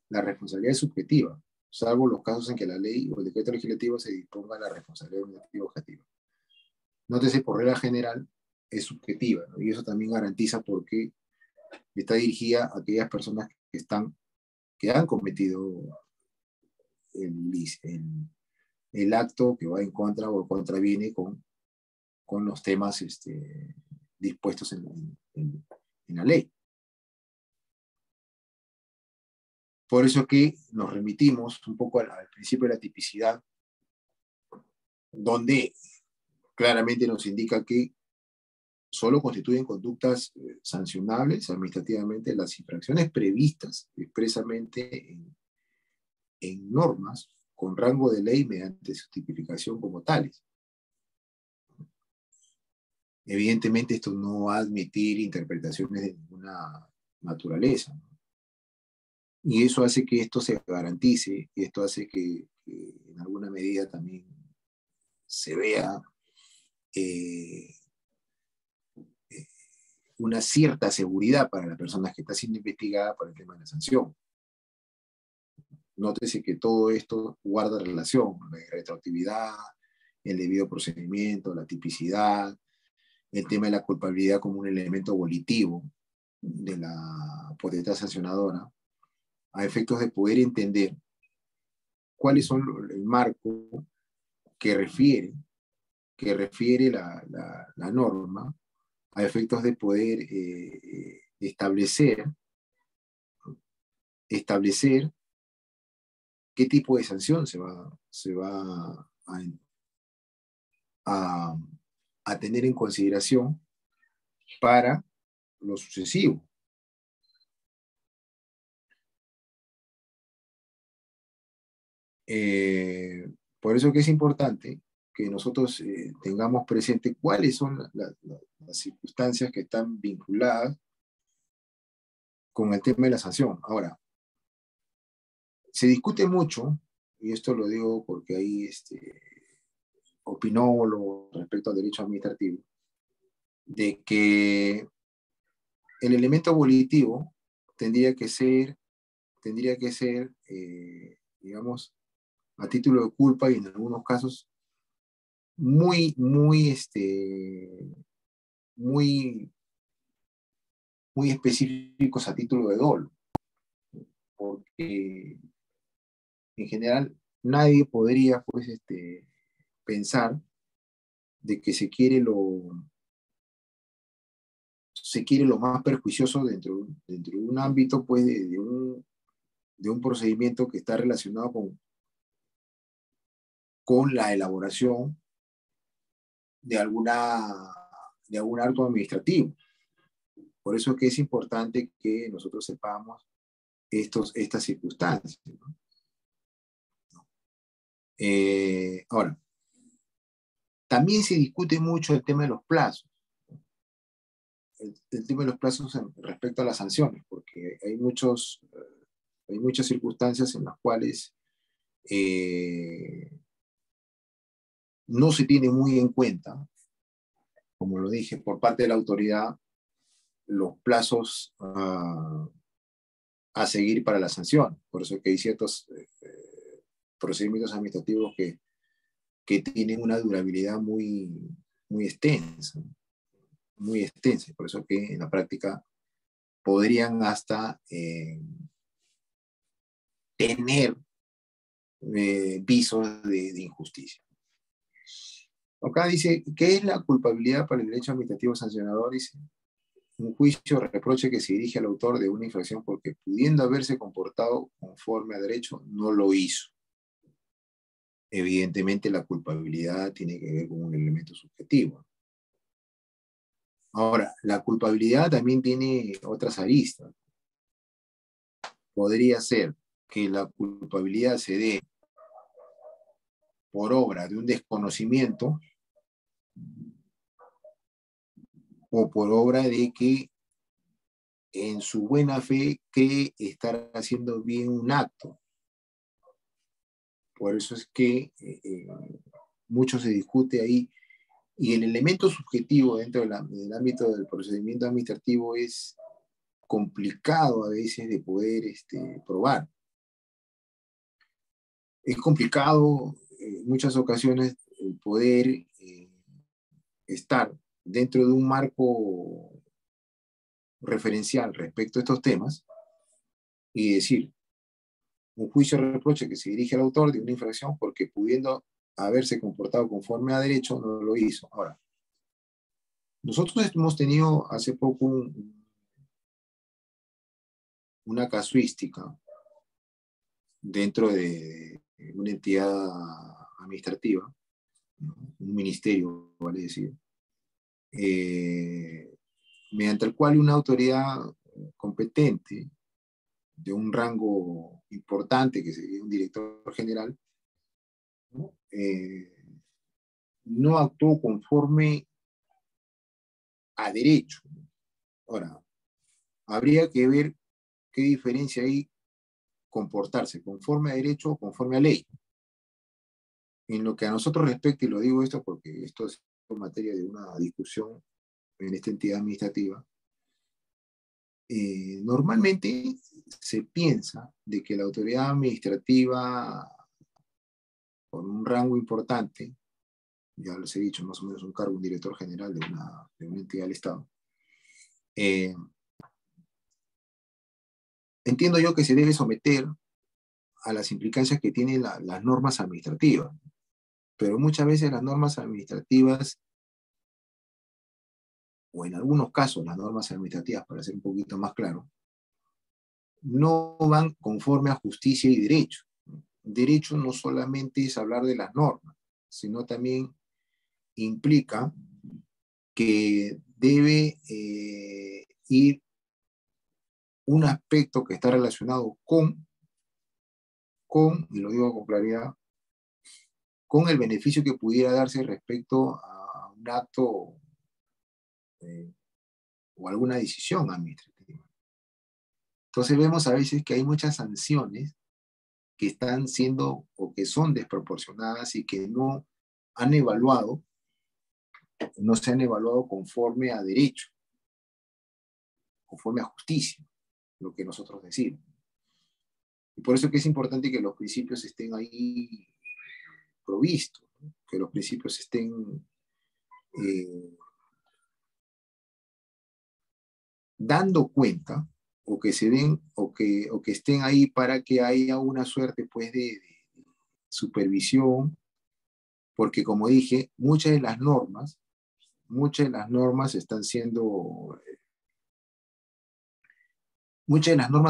la responsabilidad es subjetiva, salvo los casos en que la ley o el decreto legislativo se disponga la responsabilidad administrativa objetiva. Nótese, por regla general, es subjetiva, ¿no? Y eso también garantiza porque está dirigida a aquellas personas que han cometido el acto que va en contra o contraviene con los temas dispuestos en la ley. Por eso que nos remitimos un poco al principio de la tipicidad, donde claramente nos indica que solo constituyen conductas sancionables administrativamente las infracciones previstas expresamente en normas con rango de ley mediante su tipificación como tales. Evidentemente esto no va a admitir interpretaciones de ninguna naturaleza, ¿no? Y eso hace que esto se garantice, y esto hace que en alguna medida también se vea una cierta seguridad para la persona que está siendo investigada por el tema de la sanción. Nótese que todo esto guarda relación, la retroactividad, el debido procedimiento, la tipicidad, el tema de la culpabilidad como un elemento volitivo de la potestad sancionadora, a efectos de poder entender cuáles son el marco que refiere la norma, a efectos de poder establecer qué tipo de sanción se va a tener en consideración para lo sucesivo. Por eso que es importante que nosotros tengamos presente cuáles son las circunstancias que están vinculadas con el tema de la sanción. Ahora, se discute mucho, y esto lo digo porque hay opinólogos respecto al derecho administrativo, de que el elemento volitivo tendría que ser, digamos, a título de culpa y en algunos casos muy, muy, muy, muy específicos a título de dolo, porque en general nadie podría, pues, pensar de que se quiere lo más perjuicioso dentro de un ámbito, pues, de un procedimiento que está relacionado con la elaboración de algún acto administrativo. Por eso es que es importante que nosotros sepamos estas circunstancias, ¿no? Ahora, también se discute mucho el tema de los plazos. El tema de los plazos respecto a las sanciones, porque hay muchas circunstancias en las cuales no se tiene muy en cuenta, como lo dije, por parte de la autoridad, los plazos a seguir para la sanción. Por eso es que hay ciertos procedimientos administrativos que tienen una durabilidad muy, muy extensa, muy extensa. Por eso que en la práctica podrían hasta tener visos de injusticia. Acá dice, ¿qué es la culpabilidad para el derecho administrativo sancionador? Dice, un juicio o reproche que se dirige al autor de una infracción porque pudiendo haberse comportado conforme a derecho, no lo hizo. Evidentemente la culpabilidad tiene que ver con un elemento subjetivo. Ahora, la culpabilidad también tiene otras aristas. Podría ser que la culpabilidad se dé por obra de un desconocimiento o por obra de que en su buena fe cree estar haciendo bien un acto. Por eso es que mucho se discute ahí. Y el elemento subjetivo dentro del ámbito del procedimiento administrativo es complicado a veces de poder probar. Es complicado en muchas ocasiones el poder estar dentro de un marco referencial respecto a estos temas y decir, un juicio de reproche que se dirige al autor de una infracción porque pudiendo haberse comportado conforme a derecho no lo hizo. Ahora, nosotros hemos tenido hace poco una casuística dentro de una entidad administrativa, ¿no? Un ministerio, vale decir, mediante el cual una autoridad competente de un rango importante, que sería un director general, ¿no? No actuó conforme a derecho. Ahora, habría que ver qué diferencia hay comportarse conforme a derecho o conforme a ley. En lo que a nosotros respecta, y lo digo esto porque esto es materia de una discusión en esta entidad administrativa, normalmente se piensa de que la autoridad administrativa con un rango importante, ya les he dicho, más o menos un cargo, un director general de una entidad del Estado, entiendo yo que se debe someter a las implicancias que tienen las normas administrativas, pero muchas veces las normas administrativas, o en algunos casos las normas administrativas, para ser un poquito más claro, no van conforme a justicia y derecho. Derecho no solamente es hablar de las normas, sino también implica que debe ir un aspecto que está relacionado y lo digo con claridad, con el beneficio que pudiera darse respecto a un acto o alguna decisión administrativa. Entonces vemos a veces que hay muchas sanciones que están siendo o que son desproporcionadas y que no se han evaluado conforme a derecho, conforme a justicia, lo que nosotros decimos. Y por eso que es importante que los principios estén ahí provistos, ¿no? Que los principios estén dando cuenta o que se den o que estén ahí para que haya una suerte pues de supervisión, porque como dije, muchas de las normas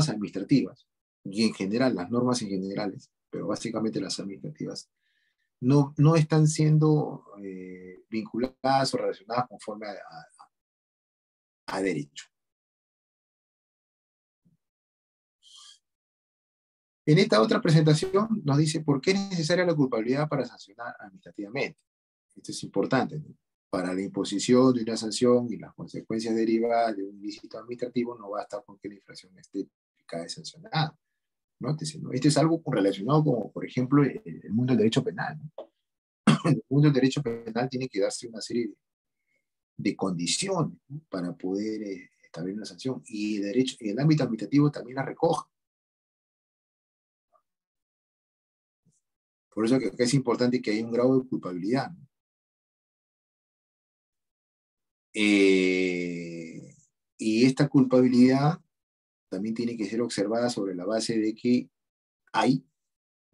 administrativas, y en general las normas en generales, pero básicamente las administrativas, no están siendo vinculadas o relacionadas conforme a derecho. En esta otra presentación nos dice por qué es necesaria la culpabilidad para sancionar administrativamente. Esto es importante, ¿no? Para la imposición de una sanción y las consecuencias derivadas de un ilícito administrativo no basta con que la infracción esté tipificada y sancionada. Nótese, ¿no? Esto es algo relacionado como, por ejemplo, el mundo del derecho penal, ¿no? El mundo del derecho penal tiene que darse una serie de condiciones, ¿no? Para poder establecer una sanción. Y el ámbito administrativo también la recoge. Por eso que es importante que haya un grado de culpabilidad, ¿no? Y esta culpabilidad también tiene que ser observada sobre la base de que hay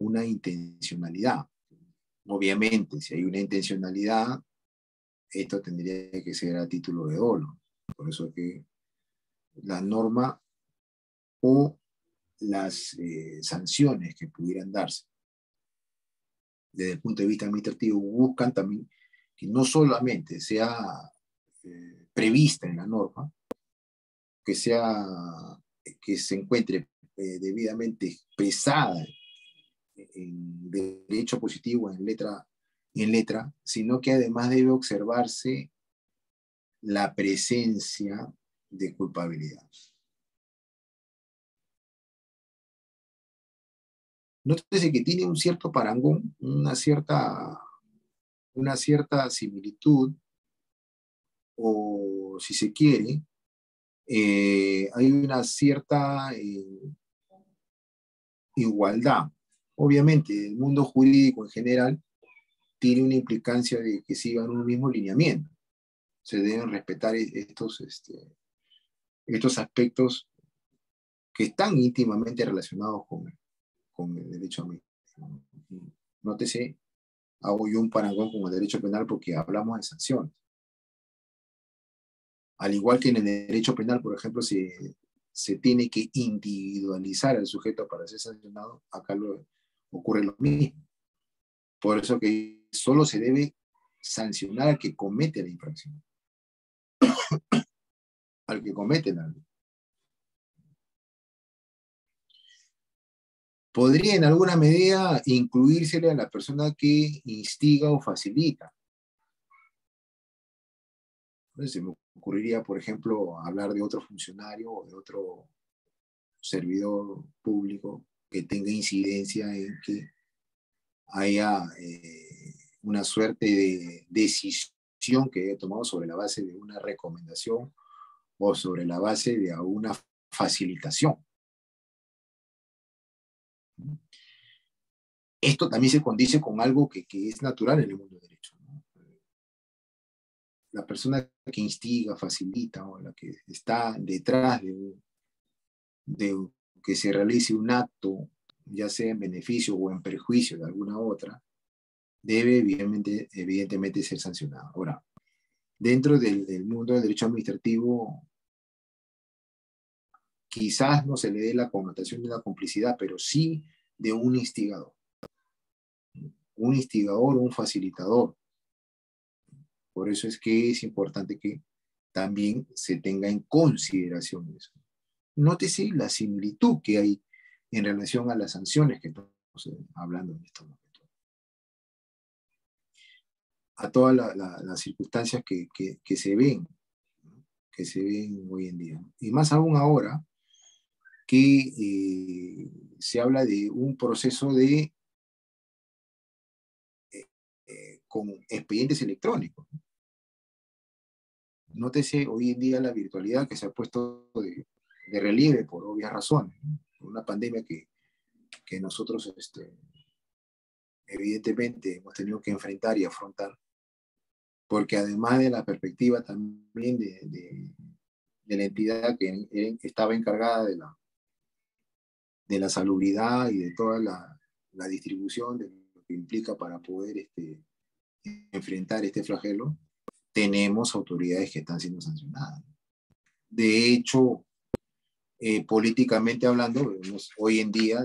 una intencionalidad. Obviamente, si hay una intencionalidad, esto tendría que ser a título de dolo. Por eso que la norma o las sanciones que pudieran darse desde el punto de vista administrativo buscan también que no solamente sea prevista en la norma, que se encuentre debidamente expresada en derecho positivo, en letra, sino que además debe observarse la presencia de culpabilidad. Nótese que tiene un cierto parangón, una cierta similitud, o si se quiere, hay una cierta igualdad. Obviamente, el mundo jurídico en general tiene una implicancia de que sigan un mismo lineamiento. Se deben respetar estos aspectos que están íntimamente relacionados con el derecho administrativo. Nótese, hago yo un parangón con el derecho penal porque hablamos de sanciones. Al igual que en el derecho penal, por ejemplo, se tiene que individualizar al sujeto para ser sancionado, acá ocurre lo mismo. Por eso que solo se debe sancionar al que comete la infracción. al que comete la ley. Podría en alguna medida incluírsele a la persona que instiga o facilita. Entonces, se me ocurriría, por ejemplo, hablar de otro funcionario o de otro servidor público que tenga incidencia en que haya una suerte de decisión que haya tomado sobre la base de una recomendación o sobre la base de alguna facilitación. Esto también se condice con algo que es natural en el mundo del derecho, ¿no? La persona que instiga, facilita, o la que está detrás de que se realice un acto, ya sea en beneficio o en perjuicio de alguna otra, debe evidentemente ser sancionada. Ahora, dentro del mundo del derecho administrativo, quizás no se le dé la connotación de la complicidad, pero sí de un instigador. Un instigador o un facilitador. Por eso es que es importante que también se tenga en consideración eso. Nótese la similitud que hay en relación a las sanciones que estamos hablando en estos momentos. A todas las circunstancias que se ven hoy en día. Y más aún ahora que se habla de un proceso de con expedientes electrónicos. Nótese hoy en día la virtualidad que se ha puesto de relieve por obvias razones, ¿no? Por una pandemia que nosotros evidentemente hemos tenido que enfrentar y afrontar, porque además de la perspectiva también de la entidad que estaba encargada de la salubridad y de toda la distribución de lo que implica para poder enfrentar este flagelo, tenemos autoridades que están siendo sancionadas. De hecho, políticamente hablando, vemos hoy en día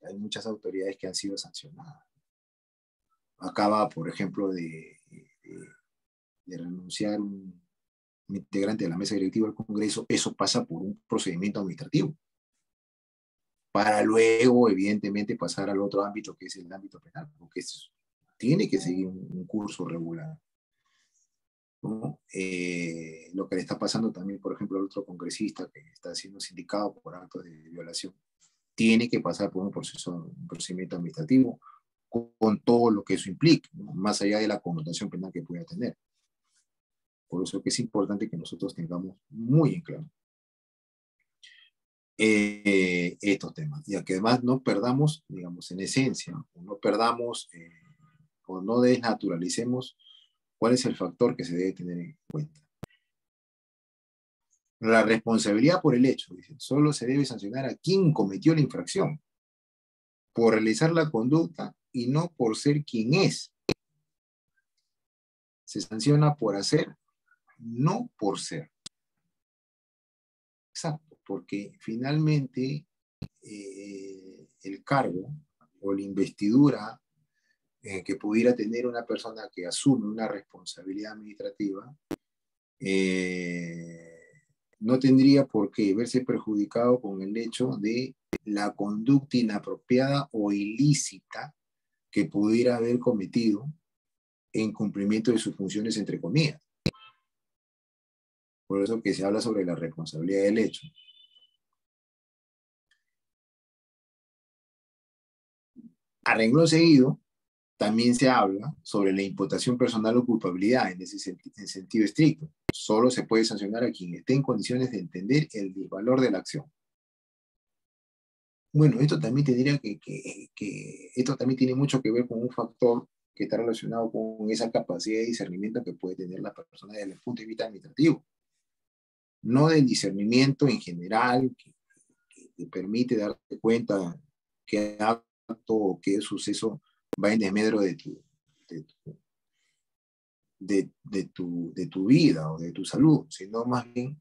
hay muchas autoridades que han sido sancionadas. Acaba, por ejemplo, de renunciar un integrante de la mesa directiva del Congreso, eso pasa por un procedimiento administrativo, para luego, evidentemente, pasar al otro ámbito, que es el ámbito penal, porque tiene que seguir un curso regular, ¿no? Lo que le está pasando también, por ejemplo, al otro congresista que está siendo sindicado por actos de violación, tiene que pasar por un procedimiento administrativo con todo lo que eso implica, ¿no? Más allá de la connotación penal que pueda tener. Por eso que es importante que nosotros tengamos muy en claro estos temas, y que además no perdamos, digamos, en esencia, o no perdamos o no desnaturalicemos cuál es el factor que se debe tener en cuenta. La responsabilidad por el hecho, dice, solo se debe sancionar a quien cometió la infracción por realizar la conducta y no por ser quien es. Se sanciona por hacer, no por ser. Exacto, porque finalmente el cargo o la investidura que pudiera tener una persona que asume una responsabilidad administrativa no tendría por qué verse perjudicado con el hecho de la conducta inapropiada o ilícita que pudiera haber cometido en cumplimiento de sus funciones, entre comillas. Por eso que se habla sobre la responsabilidad del hecho. A renglón seguido, también se habla sobre la imputación personal o culpabilidad en sentido estricto. Solo se puede sancionar a quien esté en condiciones de entender el valor de la acción. Bueno, esto también tendría esto también tiene mucho que ver con un factor que está relacionado con esa capacidad de discernimiento que puede tener la persona desde el punto de vista administrativo. No del discernimiento en general, que te permite darte cuenta qué acto o qué suceso va en desmedro de tu vida o de tu salud, sino más bien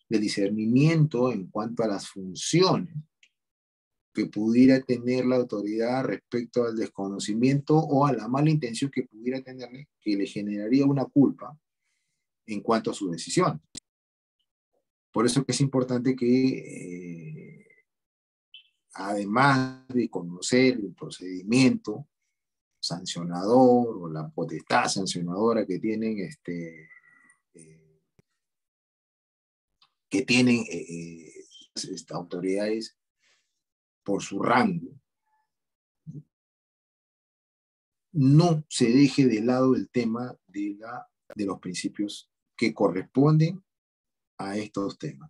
del discernimiento en cuanto a las funciones que pudiera tener la autoridad respecto al desconocimiento o a la mala intención que pudiera tenerle, que le generaría una culpa en cuanto a su decisión. Por eso que es importante que, además de conocer el procedimiento sancionador o la potestad sancionadora que tienen estas autoridades por su rango, no se deje de lado el tema de los principios que corresponden a estos temas.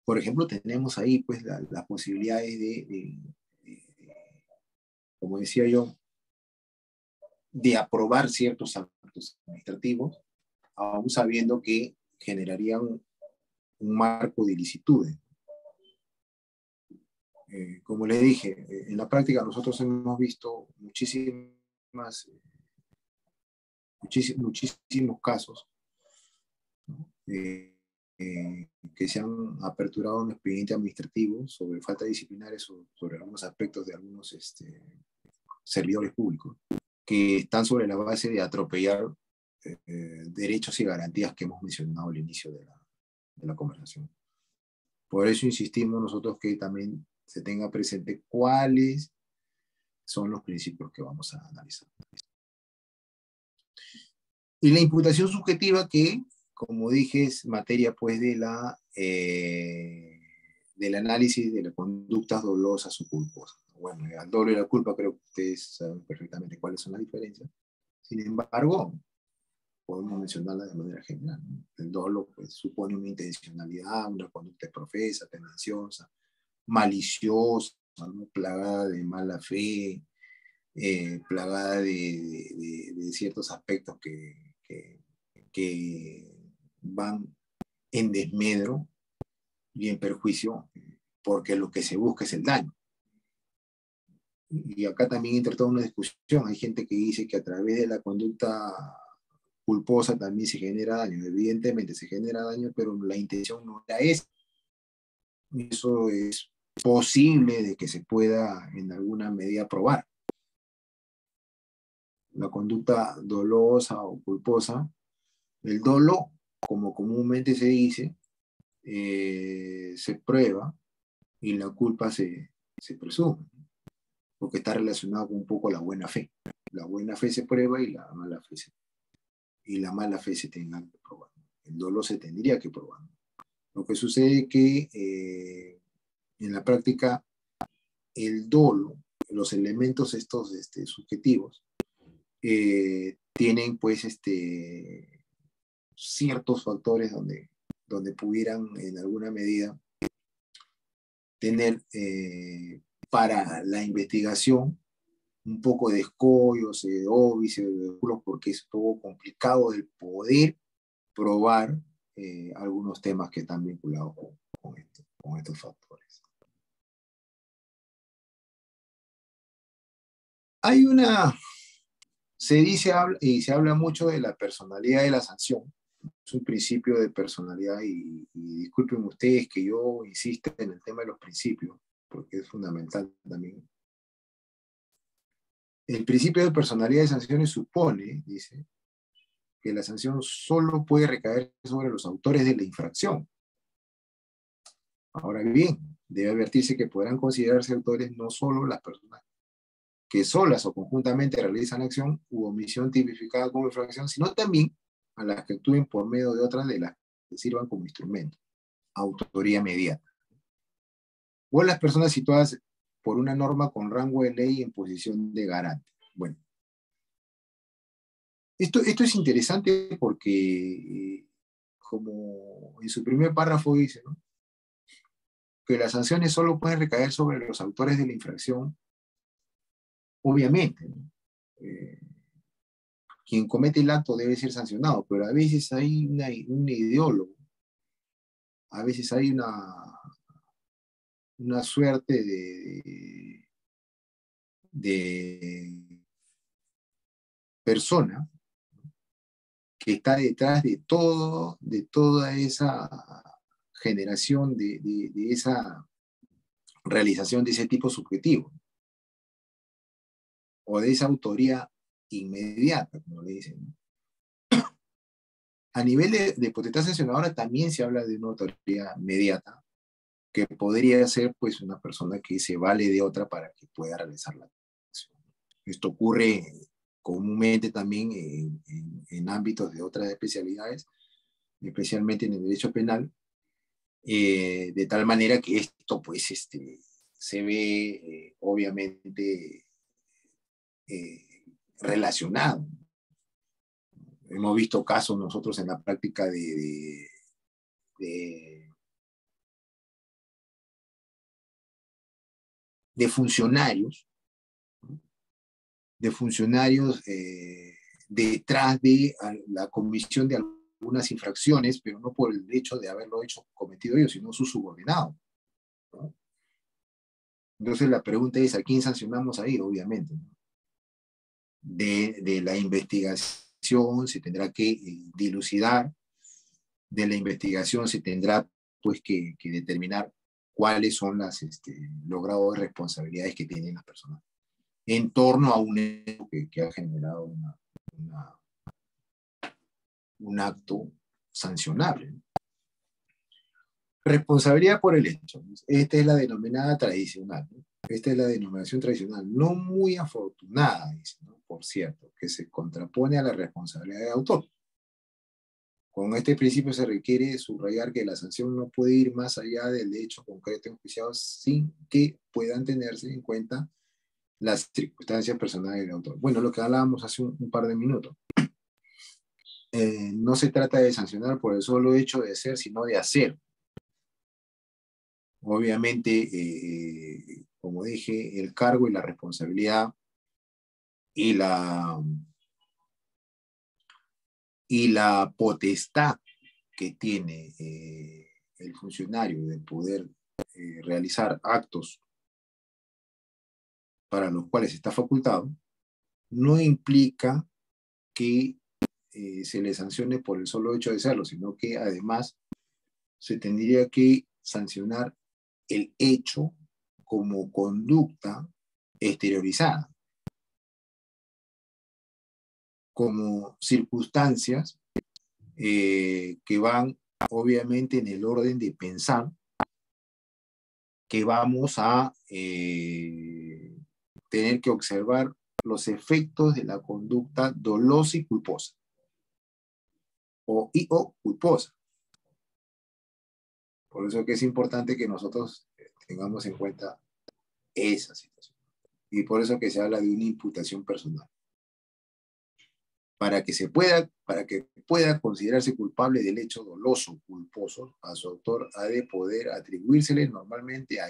Por ejemplo, tenemos ahí pues las posibilidades como decía yo, de aprobar ciertos actos administrativos, aún sabiendo que generarían un marco de ilicitudes. Como les dije, en la práctica nosotros hemos visto muchísimos casos, ¿no? Que se han aperturado un expediente administrativo sobre falta disciplinaria, sobre algunos aspectos de algunos servidores públicos, que están sobre la base de atropellar derechos y garantías que hemos mencionado al inicio de la conversación. Por eso insistimos nosotros que también se tenga presente cuáles son los principios que vamos a analizar. Y la imputación subjetiva que, como dije, es materia pues del análisis de las conductas dolosas o culposas. Bueno, al dolo y la culpa creo que ustedes saben perfectamente cuáles son las diferencias. Sin embargo, podemos mencionarla de manera general, ¿no? El dolo pues, supone una intencionalidad, una conducta profesa, tendenciosa, maliciosa, ¿no? Plagada de mala fe, plagada de ciertos aspectos que van en desmedro y en perjuicio, porque lo que se busca es el daño. Y acá también entra toda una discusión. Hay gente que dice que a través de la conducta culposa también se genera daño. Evidentemente se genera daño, pero la intención no era esa. Eso es posible de que se pueda en alguna medida probar. La conducta dolosa o culposa, el dolo, como comúnmente se dice, se prueba y la culpa se presume, porque está relacionado con un poco la buena fe. La buena fe se prueba y la mala fe se tendrá que probar. El dolo se tendría que probar. Lo que sucede es que en la práctica el dolo, los elementos estos subjetivos, tienen pues ciertos factores donde pudieran en alguna medida tener para la investigación un poco de escollos, de óbices, de obstáculos, porque es todo complicado el poder probar algunos temas que están vinculados con estos factores. Se habla mucho de la personalidad de la sanción. Es un principio de personalidad y disculpen ustedes que yo insista en el tema de los principios, porque es fundamental también. El principio de personalidad de sanciones supone, dice, que la sanción solo puede recaer sobre los autores de la infracción. Ahora bien, debe advertirse que podrán considerarse autores no solo las personas que solas o conjuntamente realizan acción u omisión tipificada como infracción, sino también a las que actúen por medio de otras de las que sirvan como instrumento. Autoría inmediata. O las personas situadas por una norma con rango de ley en posición de garante. Bueno, esto es interesante porque, como en su primer párrafo dice, ¿no?, que las sanciones solo pueden recaer sobre los autores de la infracción, obviamente, ¿no? Quien comete el acto debe ser sancionado, pero a veces hay un ideólogo, a veces hay una suerte de persona que está detrás de toda esa generación, de esa realización de ese tipo subjetivo. o de esa autoría inmediata, como le dicen, ¿no? A nivel de potestad sancionadora también se habla de una autoría inmediata, que podría ser pues una persona que se vale de otra para que pueda realizar la acción. Esto ocurre comúnmente también en ámbitos de otras especialidades, especialmente en el derecho penal, de tal manera que esto pues se ve obviamente relacionado. Hemos visto casos nosotros en la práctica de, de funcionarios, detrás de la comisión de algunas infracciones, pero no por el hecho de haberlo cometido ellos, sino su subordinado, ¿no? Entonces la pregunta es, ¿a quién sancionamos ahí? Obviamente, ¿no? De la investigación se tendrá que dilucidar, de la investigación se tendrá pues que determinar cuáles son los grados de responsabilidades que tienen las personas en torno a un hecho que ha generado un acto sancionable, ¿no? Responsabilidad por el hecho. Esta es la denominada tradicional, ¿no? Esta es la denominación tradicional, no muy afortunada, dice, ¿no? Por cierto, que se contrapone a la responsabilidad de autor. Con este principio se requiere subrayar que la sanción no puede ir más allá del hecho concreto enjuiciado sin que puedan tenerse en cuenta las circunstancias personales del autor. Bueno, lo que hablábamos hace un par de minutos. No se trata de sancionar por el solo hecho de ser, sino de hacer. Obviamente, como dije, el cargo y la responsabilidad y la potestad que tiene el funcionario de poder realizar actos para los cuales está facultado, no implica que se le sancione por el solo hecho de serlo, sino que además se tendría que sancionar el hecho como conducta exteriorizada, como circunstancias que van obviamente en el orden de pensar que vamos a tener que observar los efectos de la conducta dolosa y culposa, o culposa. Por eso que es importante que nosotros tengamos en cuenta esa situación. Y por eso que se habla de una imputación personal. Para que pueda considerarse culpable del hecho doloso, culposo, a su autor ha de poder atribuírsele normalmente a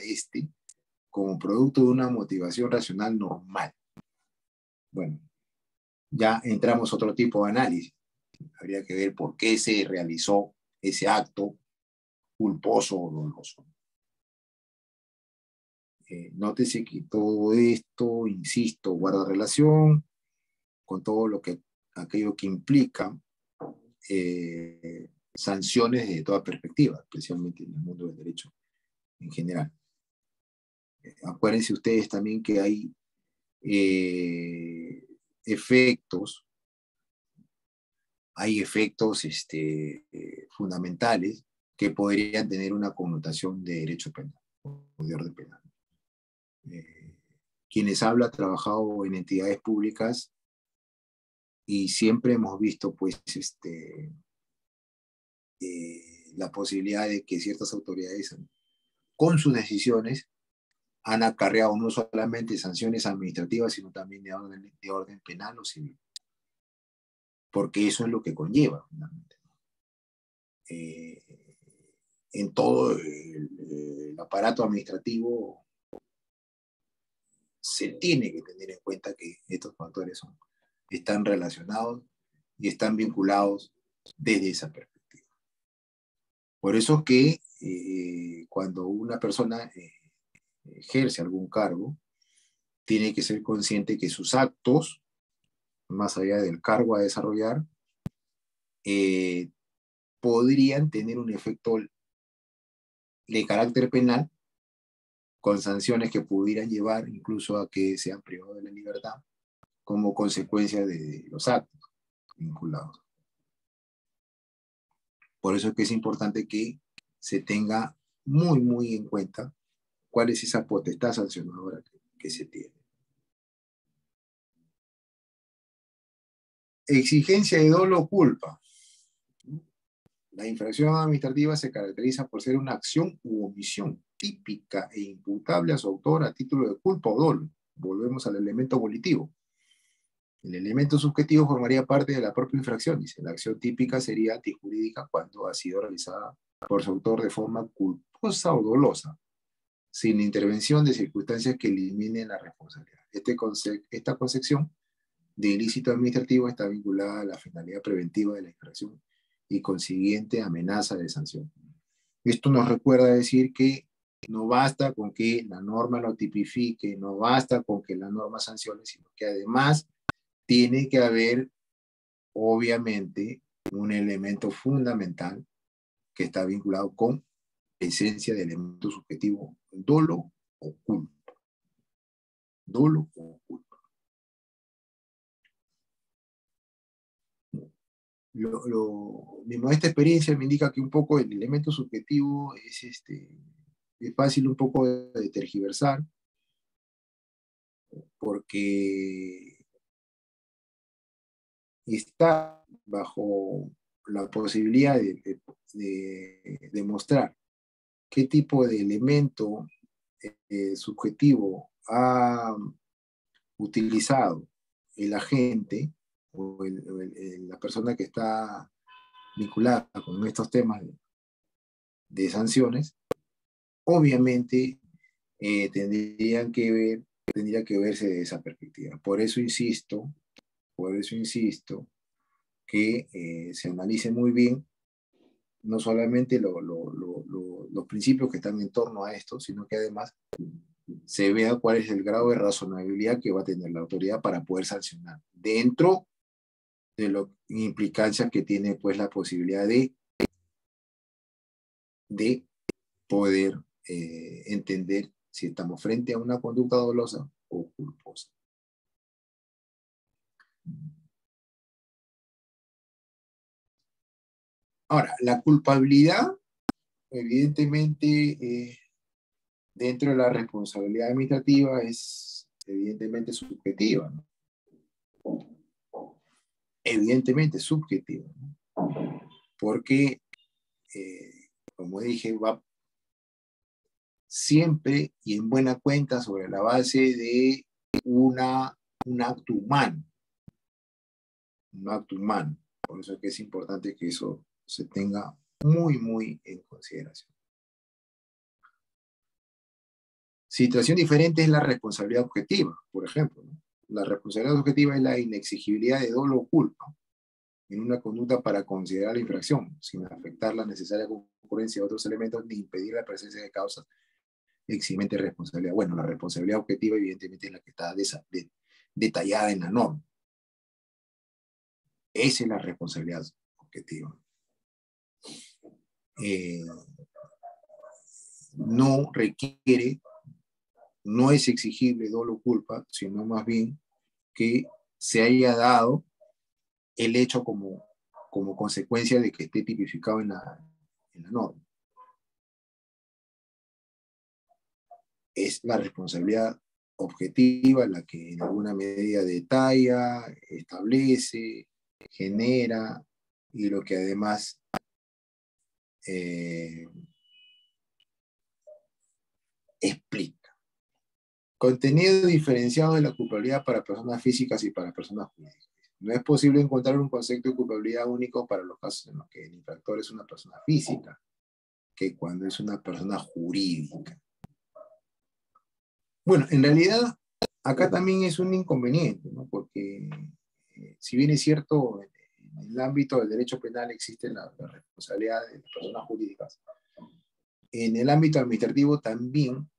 como producto de una motivación racional normal. Bueno, ya entramos a otro tipo de análisis. Habría que ver por qué se realizó ese acto culposo o doloso. Nótese que todo esto, insisto, guarda relación con todo aquello que implica sanciones desde toda perspectiva, especialmente en el mundo del derecho en general. Acuérdense ustedes también que hay efectos fundamentales que podrían tener una connotación de derecho penal o de orden penal. Quienes hablan trabajado en entidades públicas y siempre hemos visto pues la posibilidad de que ciertas autoridades con sus decisiones han acarreado no solamente sanciones administrativas, sino también de orden penal o civil. Porque eso es lo que conlleva, finalmente. En todo el aparato administrativo se tiene que tener en cuenta que estos factores están relacionados y están vinculados desde esa perspectiva. Por eso que cuando una persona ejerce algún cargo, tiene que ser consciente que sus actos, más allá del cargo a desarrollar, podrían tener un efecto de carácter penal, con sanciones que pudieran llevar incluso a que sean privados de la libertad como consecuencia de los actos vinculados. Por eso es que es importante que se tenga muy, muy en cuenta cuál es esa potestad sancionadora que se tiene. Exigencia de dolo o culpa. La infracción administrativa se caracteriza por ser una acción u omisión típica e imputable a su autor a título de culpa o dolo. Volvemos al elemento volitivo. El elemento subjetivo formaría parte de la propia infracción. Dice, la acción típica sería antijurídica cuando ha sido realizada por su autor de forma culposa o dolosa, sin intervención de circunstancias que eliminen la responsabilidad. Esta concepción de ilícito administrativo está vinculada a la finalidad preventiva de la infracción y consiguiente amenaza de sanción. Esto nos recuerda decir que no basta con que la norma lo tipifique, no basta con que la norma sancione, sino que además tiene que haber, obviamente, un elemento fundamental que está vinculado con esencia de elemento subjetivo, dolo o culpa. Dolo o culpa. Mi modesta experiencia me indica que un poco el elemento subjetivo es fácil un poco de tergiversar, porque está bajo la posibilidad de demostrar qué tipo de elemento subjetivo ha utilizado el agente o la persona que está vinculada con estos temas de sanciones. Obviamente tendría que verse de esa perspectiva. Por eso insisto que se analice muy bien no solamente los principios que están en torno a esto, sino que además se vea cuál es el grado de razonabilidad que va a tener la autoridad para poder sancionar dentro de las implicancias que tiene pues la posibilidad de poder entender si estamos frente a una conducta dolosa o culposa. Ahora, la culpabilidad, evidentemente, dentro de la responsabilidad administrativa es evidentemente subjetiva, ¿no? Evidentemente subjetiva, ¿no? Porque, como dije, va siempre y en buena cuenta sobre la base de un acto humano. Un acto humano. Por eso es que es importante que eso se tenga muy, muy en consideración. Situación diferente es la responsabilidad objetiva, por ejemplo, ¿no? La responsabilidad objetiva es la inexigibilidad de dolo o culpa en una conducta para considerar la infracción, sin afectar la necesaria concurrencia de otros elementos ni impedir la presencia de causas eximente de responsabilidad. Bueno, la responsabilidad objetiva evidentemente es la que está detallada en la norma. Esa es la responsabilidad objetiva. No requiere, no es exigible dolo o culpa, sino más bien que se haya dado el hecho como consecuencia de que esté tipificado en la norma. Es la responsabilidad objetiva la que en alguna medida detalla, establece, genera y lo que además explica. Contenido diferenciado de la culpabilidad para personas físicas y para personas jurídicas. No es posible encontrar un concepto de culpabilidad único para los casos en los que el infractor es una persona física, que cuando es una persona jurídica. Bueno, en realidad, acá también es un inconveniente, ¿no? Porque si bien es cierto, en el ámbito del derecho penal existe la responsabilidad de las personas jurídicas, en el ámbito administrativo también,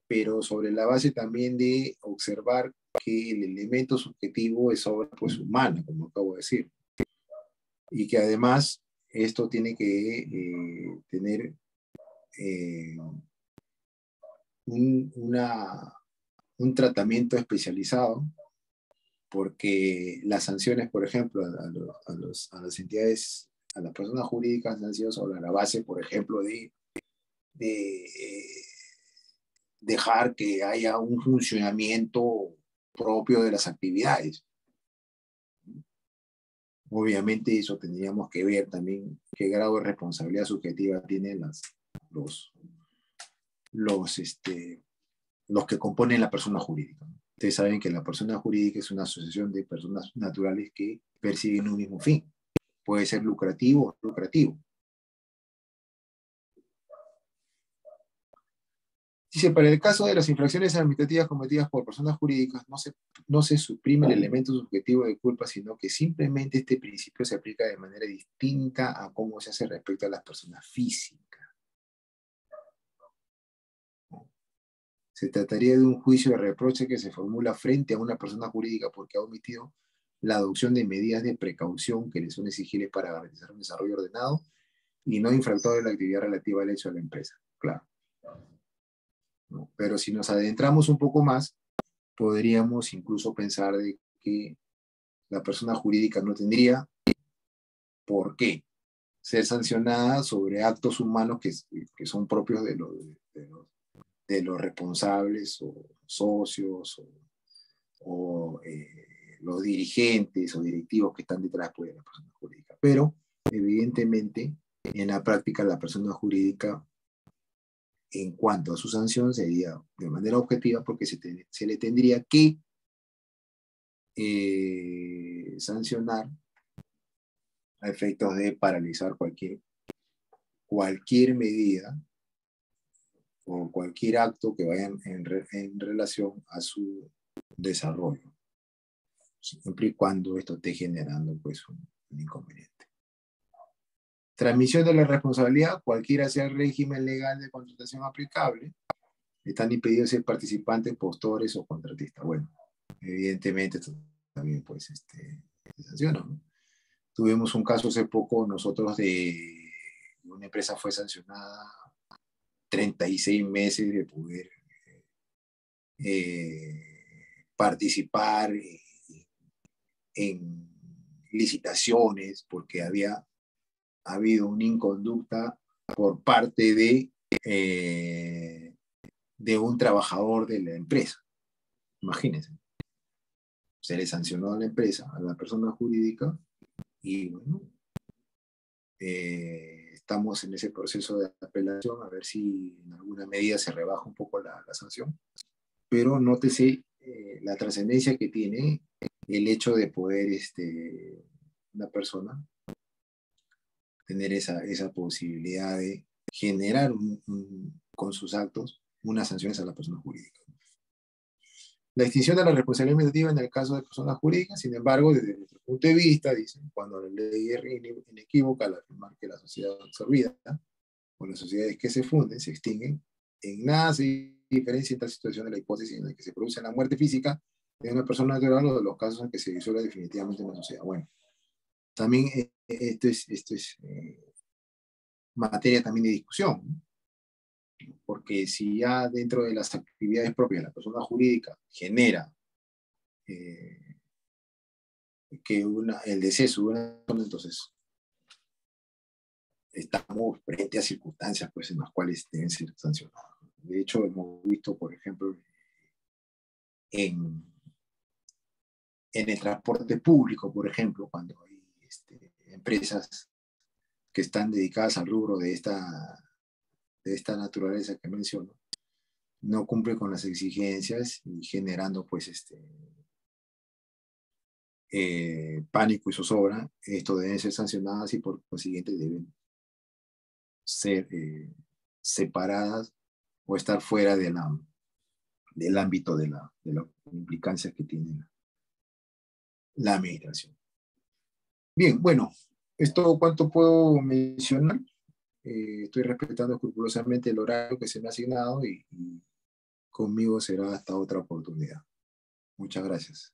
pero sobre la base también de observar que el elemento subjetivo es obra pues humana, como acabo de decir, y que además esto tiene que tener un tratamiento especializado porque las sanciones, por ejemplo, a las entidades, a las personas jurídicas han sido sobre la base, por ejemplo, de dejar que haya un funcionamiento propio de las actividades. Obviamente eso tendríamos que ver también qué grado de responsabilidad subjetiva tienen los que componen la persona jurídica. Ustedes saben que la persona jurídica es una asociación de personas naturales que persiguen un mismo fin. Puede ser lucrativo o no lucrativo. Dice, para el caso de las infracciones administrativas cometidas por personas jurídicas, no se suprime el elemento subjetivo de culpa, sino que simplemente este principio se aplica de manera distinta a cómo se hace respecto a las personas físicas. Se trataría de un juicio de reproche que se formula frente a una persona jurídica porque ha omitido la adopción de medidas de precaución que le son exigibles para garantizar un desarrollo ordenado y no infractor de la actividad relativa al hecho de la empresa. Claro. ¿No? Pero si nos adentramos un poco más, podríamos incluso pensar de que la persona jurídica no tendría por qué ser sancionada sobre actos humanos que son propios de los responsables o socios o los dirigentes o directivos que están detrás pues, de la persona jurídica. Pero, evidentemente, en la práctica la persona jurídica, en cuanto a su sanción, sería de manera objetiva porque se le tendría que sancionar a efectos de paralizar cualquier medida o cualquier acto que vaya en relación a su desarrollo, siempre y cuando esto esté generando pues, un inconveniente. Transmisión de la responsabilidad, cualquiera sea el régimen legal de contratación aplicable, están impedidos ser participantes, postores o contratistas. Bueno, evidentemente esto también pues, se sanciona, ¿no? Tuvimos un caso hace poco nosotros de una empresa fue sancionada 36 meses de poder participar en licitaciones porque había habido una inconducta por parte de un trabajador de la empresa. Imagínense. Se le sancionó a la empresa, a la persona jurídica, y bueno, estamos en ese proceso de apelación a ver si en alguna medida se rebaja un poco la sanción. Pero nótese la trascendencia que tiene el hecho de poder una persona tener esa posibilidad de generar con sus actos unas sanciones a la persona jurídica. La extinción de la responsabilidad administrativa en el caso de personas jurídicas, sin embargo, desde nuestro punto de vista, dicen, cuando la ley es inequívoca al afirmar que la sociedad absorbida o las sociedades que se funden se extinguen, en nada se diferencia en tal situación de la hipótesis en la que se produce la muerte física de una persona natural o de los casos en que se disuelve definitivamente una sociedad. Bueno, también esto es materia también de discusión, ¿no? Porque si ya dentro de las actividades propias de la persona jurídica genera que el deceso de una persona, entonces estamos frente a circunstancias pues, en las cuales deben ser sancionadas. De hecho, hemos visto, por ejemplo, en el transporte público, por ejemplo, cuando hay empresas que están dedicadas al rubro de esta naturaleza que menciono, no cumplen con las exigencias y generando pues pánico y zozobra. Esto deben ser sancionadas y por consiguiente deben ser separadas o estar fuera del ámbito de la implicancia que tiene la administración. Bien, bueno, esto cuánto puedo mencionar. Estoy respetando escrupulosamente el horario que se me ha asignado y conmigo será hasta otra oportunidad. Muchas gracias.